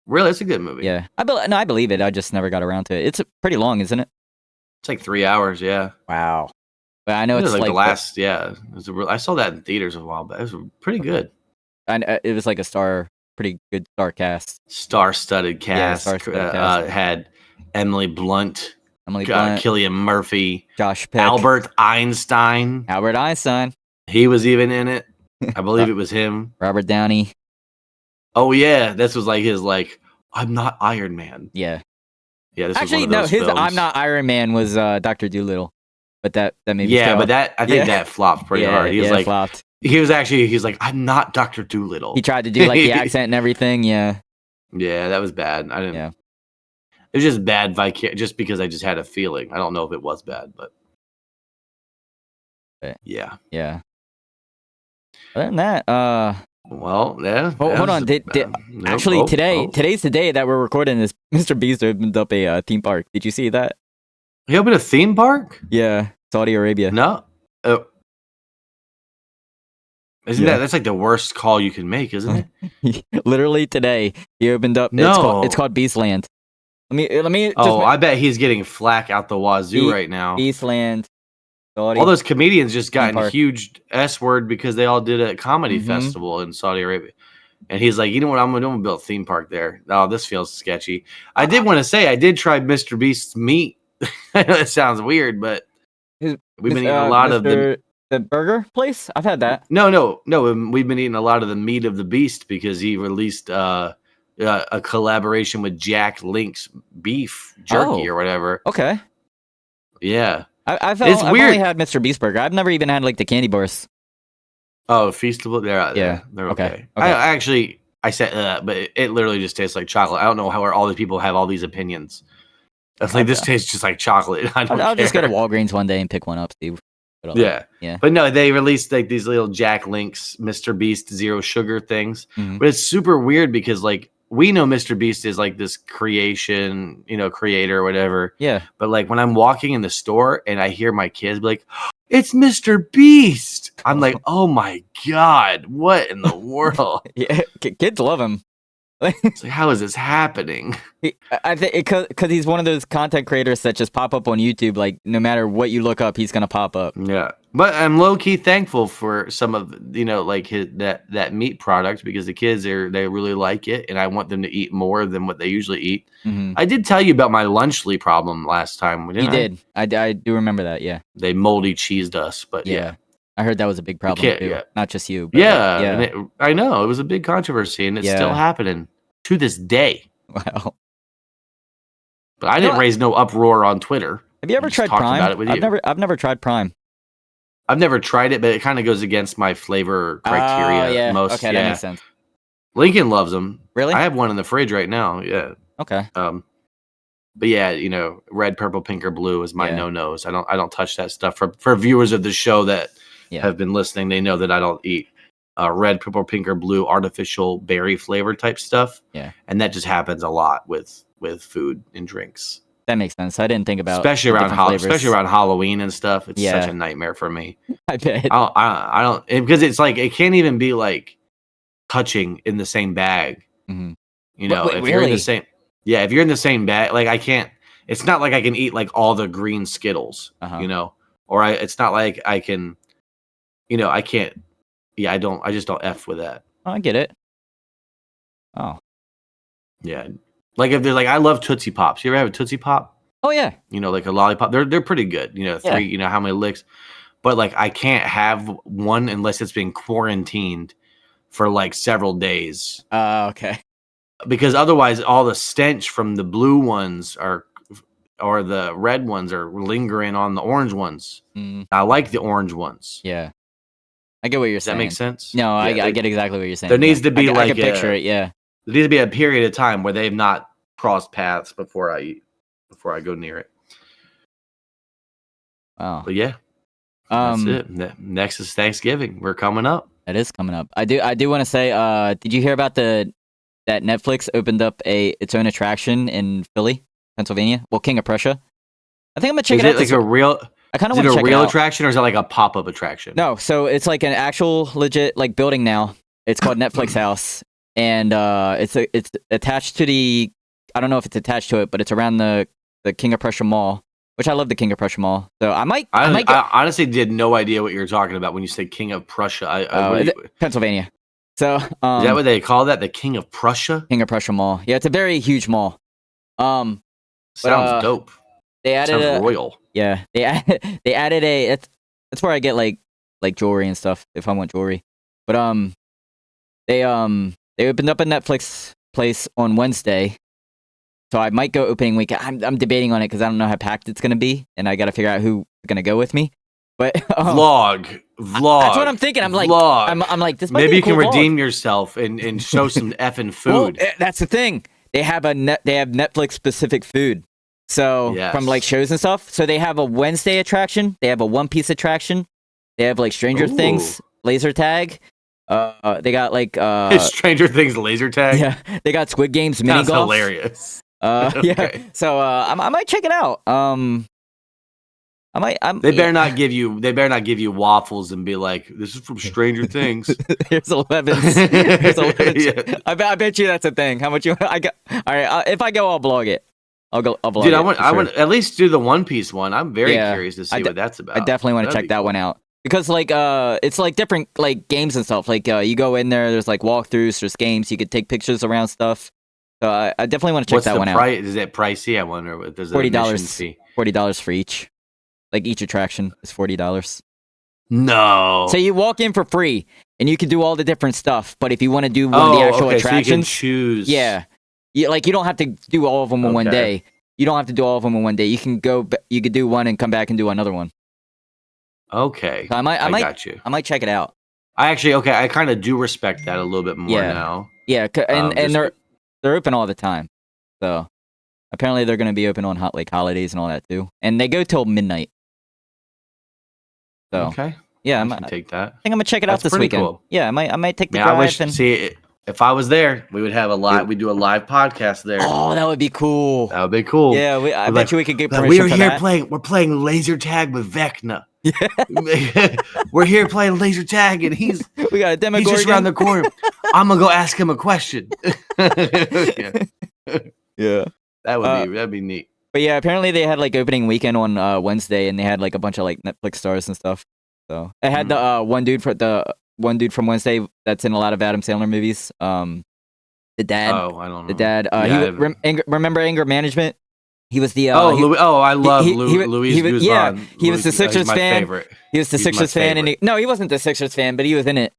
Really, it's a good movie. Yeah, I believe it. I just never got around to it. It's pretty long, isn't it? It's like 3 hours. Yeah. Wow. But I know it's like the last. I saw that in theaters a while back. It was pretty good. And it was like pretty good star cast. Star-studded cast. Yeah, star-studded cast. Had Emily Blunt, Cillian Murphy, Josh Peck, Albert Einstein. He was even in it. I believe it was him. Robert Downey. Oh yeah, this was like his I'm not Iron Man. Yeah. Yeah. This actually was one of those his films. I'm not Iron Man was Dr. Dolittle, but that maybe. Yeah, but I think that flopped pretty hard. He was flopped. He's like, I'm not Dr. Dolittle. He tried to do like the accent and everything. Yeah. Yeah, that was bad. I didn't. Yeah. It was just bad just because I just had a feeling. I don't know if it was bad, but yeah. Yeah. Other than that, well, yeah. Hold on. Today's the day that we're recording this. Mr. Beast opened up a theme park. Did you see that? He opened a theme park? Yeah, Saudi Arabia. No. That's like the worst call you can make, isn't it? Literally today, he opened up. No. It's called Beastland. Let me. I bet he's getting flack out the wazoo right now. Beastland. Saudi. All those comedians just got in huge S word because they all did a comedy festival in Saudi Arabia. And he's like, you know what? I'm going to build a theme park there. Oh, this feels sketchy. I did want to say I did try Mr. Beast's meat. It sounds weird, but we've been eating a lot of the burger place. I've had that. No. We've been eating a lot of the meat of the beast because he released a collaboration with Jack Link's beef jerky or whatever. Okay. Yeah. I've It's only weird. had Mr. Beast burger. I've never even had like the candy bars. Oh, Feastable. Yeah. They're Okay. okay. I actually I said, but it literally just tastes like chocolate. I don't know how all these people have all these opinions. It's like this tastes just like chocolate. I'll just go to Walgreens one day and pick one up, Steve. Yeah. Yeah. But no, they released like these little Jack Links, Mr. Beast Zero Sugar things. Mhm. But it's super weird because like we know Mr. Beast is like this creation, creator or whatever. Yeah. But like when I'm walking in the store and I hear my kids be like, "It's Mr. Beast," I'm like, "Oh my God, what in the world?" Yeah, kids love him. It's like, how is this happening? I think because he's one of those content creators that just pop up on YouTube. Like no matter what you look up, he's gonna pop up. Yeah, but I'm low key thankful for some of like that meat product because the kids they really like it, and I want them to eat more than what they usually eat. Mm-hmm. I did tell you about my lunchly problem last time. You did. I do remember that. Yeah. They moldy cheesed us, but yeah. I heard that was a big problem too. Yeah. Not just you. But Yeah, yeah. and I know it was a big controversy, and it's still happening to this day. Wow. But I didn't raise no uproar on Twitter. Have you ever tried Prime? About it with you. I've never tried Prime. I've never tried it, but it kind of goes against my flavor criteria. Oh, yeah. Most, okay, that makes sense. Lincoln loves them. Really? I have one in the fridge right now. Yeah. Okay. But yeah, red, purple, pink, or blue is my no-nos. I don't touch that stuff. For viewers of the show that have been listening, they know that I don't eat red, purple, pink, or blue artificial berry flavor type stuff. Yeah. And that just happens a lot with food and drinks. That makes sense. I didn't think about especially around Halloween and stuff. It's such a nightmare for me. I bet. I don't because it's like it can't even be like touching in the same bag. Mm-hmm. If you're in the same if you're in the same bag, like I can't. It's not like I can eat like all the green Skittles, or it's not like I can, I can't. Yeah, I just don't F with that. Oh, I get it. Oh. Yeah. Like if they're like, I love Tootsie Pops. You ever have a Tootsie Pop? Oh yeah. Like a lollipop. They're pretty good. Three. How many licks? But like I can't have one unless it's been quarantined for like several days. Okay. Because otherwise, all the stench from the blue ones or the red ones are lingering on the orange ones. Mm. I like the orange ones. Yeah. I get what you're saying. Does that make sense? No, I get exactly what you're saying. There needs to be I can picture it. Yeah. There needs to be a period of time where they've not crossed paths before I go near it. Wow. But yeah, that's it. Next is Thanksgiving. We're coming up. It is coming up. I do want to say. Did you hear about that Netflix opened up its own attraction in Philly, Pennsylvania? Well, King of Prussia. I think I'm gonna check it out. Like a real? I kind of want to check it out. Is it a real attraction or is it like a pop-up attraction? No, so it's like an actual legit like building now. It's called Netflix House, and it's attached to the. I don't know if it's attached to it, but it's around the King of Prussia Mall, which I love the King of Prussia Mall. So I honestly did no idea what you were talking about when you say King of Prussia. Pennsylvania. So is that what they call that? The King of Prussia? King of Prussia Mall. Yeah, it's a very huge mall. Sounds dope. They added sounds royal. Yeah, they added a. That's where I get like jewelry and stuff if I want jewelry. But they opened up a Netflix place on Wednesday. So I might go opening week. I'm debating on it because I don't know how packed it's gonna be, and I got to figure out who's gonna go with me. But vlog. That's what I'm thinking. I'm like, vlog. I'm like, this might maybe be a you cool can vlog. redeem yourself and show some effing food. Well, that's the thing. They have Netflix specific food. So from like shows and stuff. So they have a Wednesday attraction. They have a One Piece attraction. They have like Stranger Things laser tag. They got like Stranger Things laser tag. Yeah, they got Squid Games mini golf. That's hilarious. Yeah. So I might check it out. They better not give you waffles and be like, "This is from Stranger Things." Here's 11. Here's 11. Yeah. I bet you that's a thing. How much you? I got. All right. If I go, I'll blog it. I'll blog Dude, it. I want at least do the One Piece one. I'm very curious to see what that's about. I definitely want to check that one out because like it's like different like games and stuff. Like you go in there's like walkthroughs, there's games. You could take pictures around stuff. So I definitely want to check that one out. Is it pricey? I wonder. If there's $40. $40 for each. Like each attraction is $40. No. So you walk in for free, and you can do all the different stuff. But if you want to do one of the actual attractions, so you can choose. Yeah, you don't have to do all of them in one day. you don't have to do all of them in one day. You can you could do one and come back and do another one. Okay. So I got you. I might check it out. I kind of do respect that a little bit more now. Yeah, and they're open all the time. So apparently they're going to be open on holidays and all that too. And they go till midnight. So okay. Yeah, I can take that. I think I'm gonna check it out this weekend. Cool. Yeah, I might take the drive. I wish. If I was there, we would have a live. We do a live podcast there. Oh, that would be cool. That would be cool. Yeah, I bet you we could get permission for that. We're playing laser tag with Vecna. Yeah. We're here playing laser tag, and we got a Demogorgon. He's just around the corner. I'm gonna go ask him a question. Yeah, that'd be neat. But yeah, apparently they had like opening weekend on Wednesday, and they had like a bunch of like Netflix stars and stuff. So it had the one dude from Wednesday that's in a lot of Adam Sandler movies. The dad. Oh, I don't know. The dad. Remember Anger Management? He was the. I love Luis Guzman. Yeah, he was the Sixers fan. Favorite. He was the Sixers fan, and he wasn't the Sixers fan, but he was in it.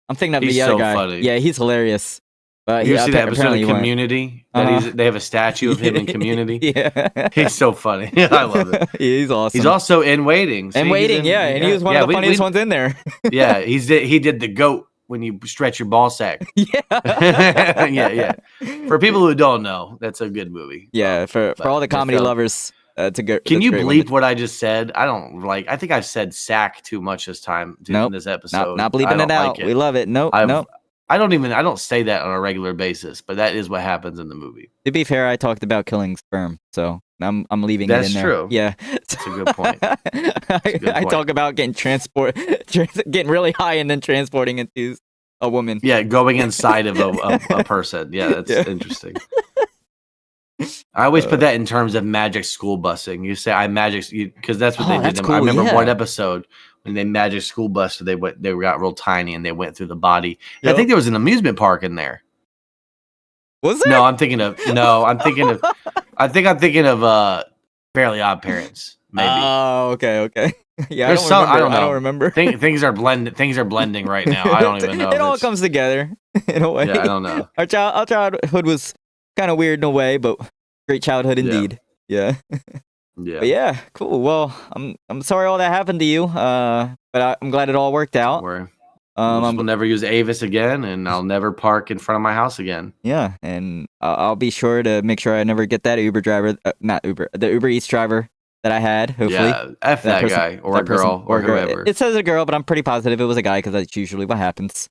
I'm thinking of the other guy. Funny. Yeah, he's hilarious. You see that episode of Community? They have a statue of him in Community. Yeah, he's so funny. I love it. He's awesome. He's also in Waiting. And and he was one of the funniest ones in there. Yeah, he did the goat when you stretch your ball sack. Yeah, yeah. For people who don't know, that's a good movie. Yeah, for all the comedy lovers. It's a good. Can you bleep what I just said? I think I've said sack too much this time in this episode. Not bleeping it out. We love it. Nope. I don't say that on a regular basis, but that is what happens in the movie. To be fair, I talked about killing sperm, so I'm leaving it in there. That's true. Yeah, that's a good point. I talk about getting really high and then transporting into a woman. Yeah, going inside of a person. Yeah, that's interesting. I always put that in terms of magic school busing. You say because that's what they did. Cool, I remember one episode when they magic school busted. They got real tiny and they went through the body. Yep. I think there was an amusement park in there. Was there? No, I'm thinking of Fairly Odd Parents. Maybe. Oh, okay. Yeah, I don't remember. Things are blending right now. I don't even know. It all comes together in a way. Yeah, I don't know. Our childhood was kind of weird in a way, but great childhood indeed. Yeah. Yeah. But yeah, cool. Well, I'm sorry all that happened to you. But I'm glad it all worked out. We'll never use Avis again, and I'll never park in front of my house again. Yeah, and I'll be sure to make sure I never get that Uber driver, the Uber Eats driver that I had. Hopefully, yeah, that guy or a girl or whoever. It says a girl, but I'm pretty positive it was a guy because that's usually what happens.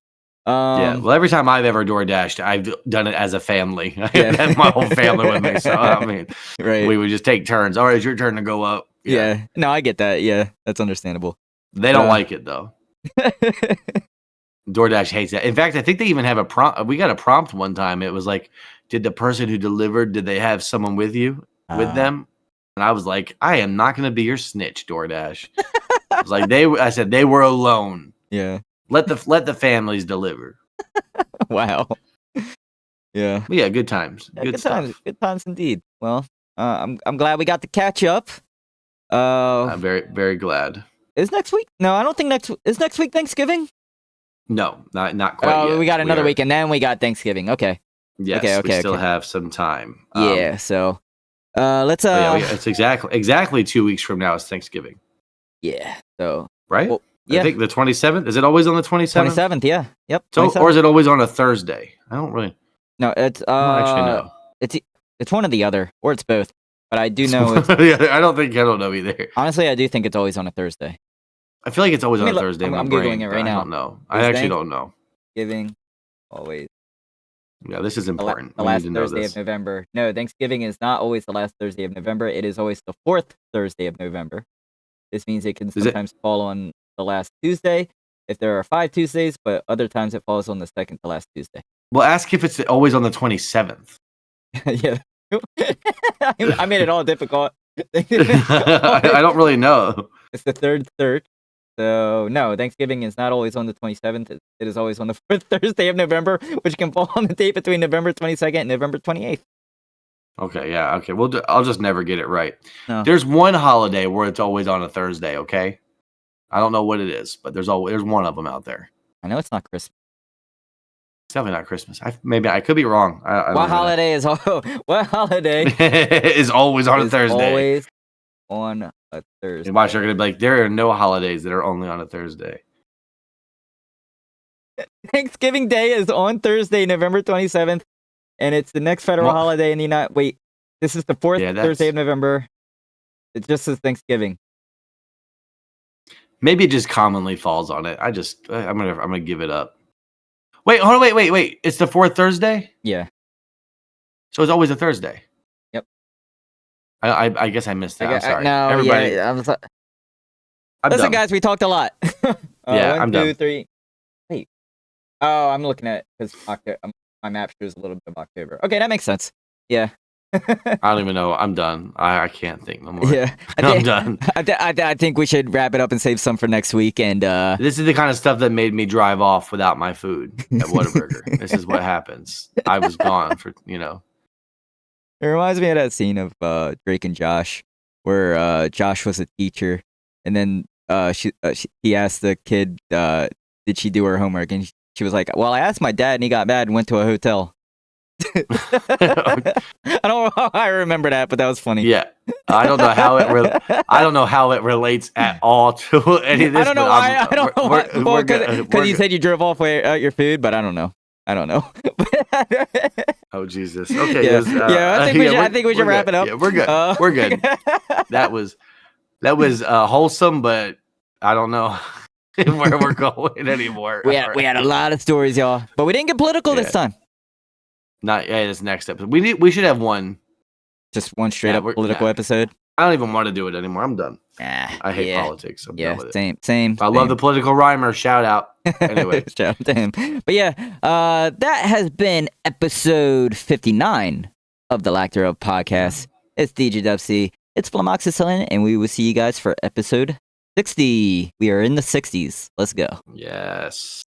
Yeah, well, every time I've ever DoorDashed, I've done it as a family. I had my whole family with me, so I mean, we would just take turns. All right, it's your turn to go up. Yeah, no, I get that. Yeah, that's understandable. They don't like it though. DoorDash hates that. In fact, I think they even have a prompt. We got a prompt one time. It was like, did the person who delivered, did they have someone with them? And I was like, I am not going to be your snitch, DoorDash. I was like, I said they were alone. Yeah. Let the families deliver. Wow. Yeah. But yeah, good times. Yeah, good times. Good times indeed. Well, I'm glad we got to catch up. I'm very, very glad. Is next week? No, I don't think next week Thanksgiving? No, not quite yet. We got another week, and then we got Thanksgiving. Okay. Yes, we still have some time. Yeah, so let's it's exactly 2 weeks from now is Thanksgiving. Yeah. So right? Well, I think the 27th. Is it always on the 27th? 27th, yeah. Yep. So, or is it always on a Thursday? I don't really. No, it's actually know. It's one or the other, or it's both. But I do know it's I don't know either. Honestly, I do think it's always on a Thursday. I feel like it's always on a Thursday. I'm Googling it right now. I don't know. I actually don't know. Thanksgiving, always. Yeah, this is important. The last Thursday of November. No, Thanksgiving is not always the last Thursday of November. It is always the fourth Thursday of November. This means it can sometimes fall on the last Tuesday if there are 5 Tuesdays, but other times it falls on the second to last Tuesday. Well, ask if it's always on the 27th. Yeah. I made it all difficult. I don't really know. It's the third. So, no, Thanksgiving is not always on the 27th. It is always on the 4th Thursday of November, which can fall on the date between November 22nd and November 28th. Okay, yeah, okay. Well, I'll just never get it right. No. There's one holiday where it's always on a Thursday, okay? I don't know what it is, but there's one of them out there. I know it's not Christmas. definitely not Christmas. Maybe I could be wrong. What holiday is what holiday is always on a Thursday? Always on a Thursday. And watch, they're gonna be like, there are no holidays that are only on a Thursday. Thanksgiving Day is on Thursday, November 27th, and it's the next federal holiday in the United. Wait, this is the fourth Thursday of November. It just says Thanksgiving. Maybe it just commonly falls on it. I'm gonna give it up. Wait, hold on, wait. It's the fourth Thursday? Yeah. So it's always a Thursday. Yep. I guess I missed that. I'm sorry. No, everybody. Yeah, I'm listen, done. guys, we talked a lot. Yeah, I'm done. 1, 2, 3. Wait. Oh, I'm looking at because my map shows a little bit of October. Okay, that makes sense. Yeah. I don't even know. I'm done. I can't think no more. Yeah, I'm done. I think we should wrap it up and save some for next week. And this is the kind of stuff that made me drive off without my food at Whataburger. This is what happens. I was gone for It reminds me of that scene of Drake and Josh, where Josh was a teacher, and then he asked the kid, "Did she do her homework?" And she was like, "Well, I asked my dad, and he got mad and went to a hotel." I don't know how I remember that, but that was funny. Yeah, I don't know how it relates at all to any of this. I don't know why. I don't know why. Well, because you said you drove off your food, but I don't know. Oh Jesus! Okay. Yeah. I think we should wrap it up. Yeah, we're good. We're good. That was wholesome, but I don't know where we're going anymore. We had a lot of stories, y'all, but we didn't get political this time. Not this next episode. We should have one. Just one straight up political episode. I don't even want to do it anymore. I'm done. I hate politics. I'm done with it. Same. I love the political rhymer. Shout out. Anyway. Shout out to him. But yeah, that has been episode 59 of the Lactero podcast. It's DJDubC. It's Flemoxicillin, and we will see you guys for episode 60. We are in the 60s. Let's go. Yes.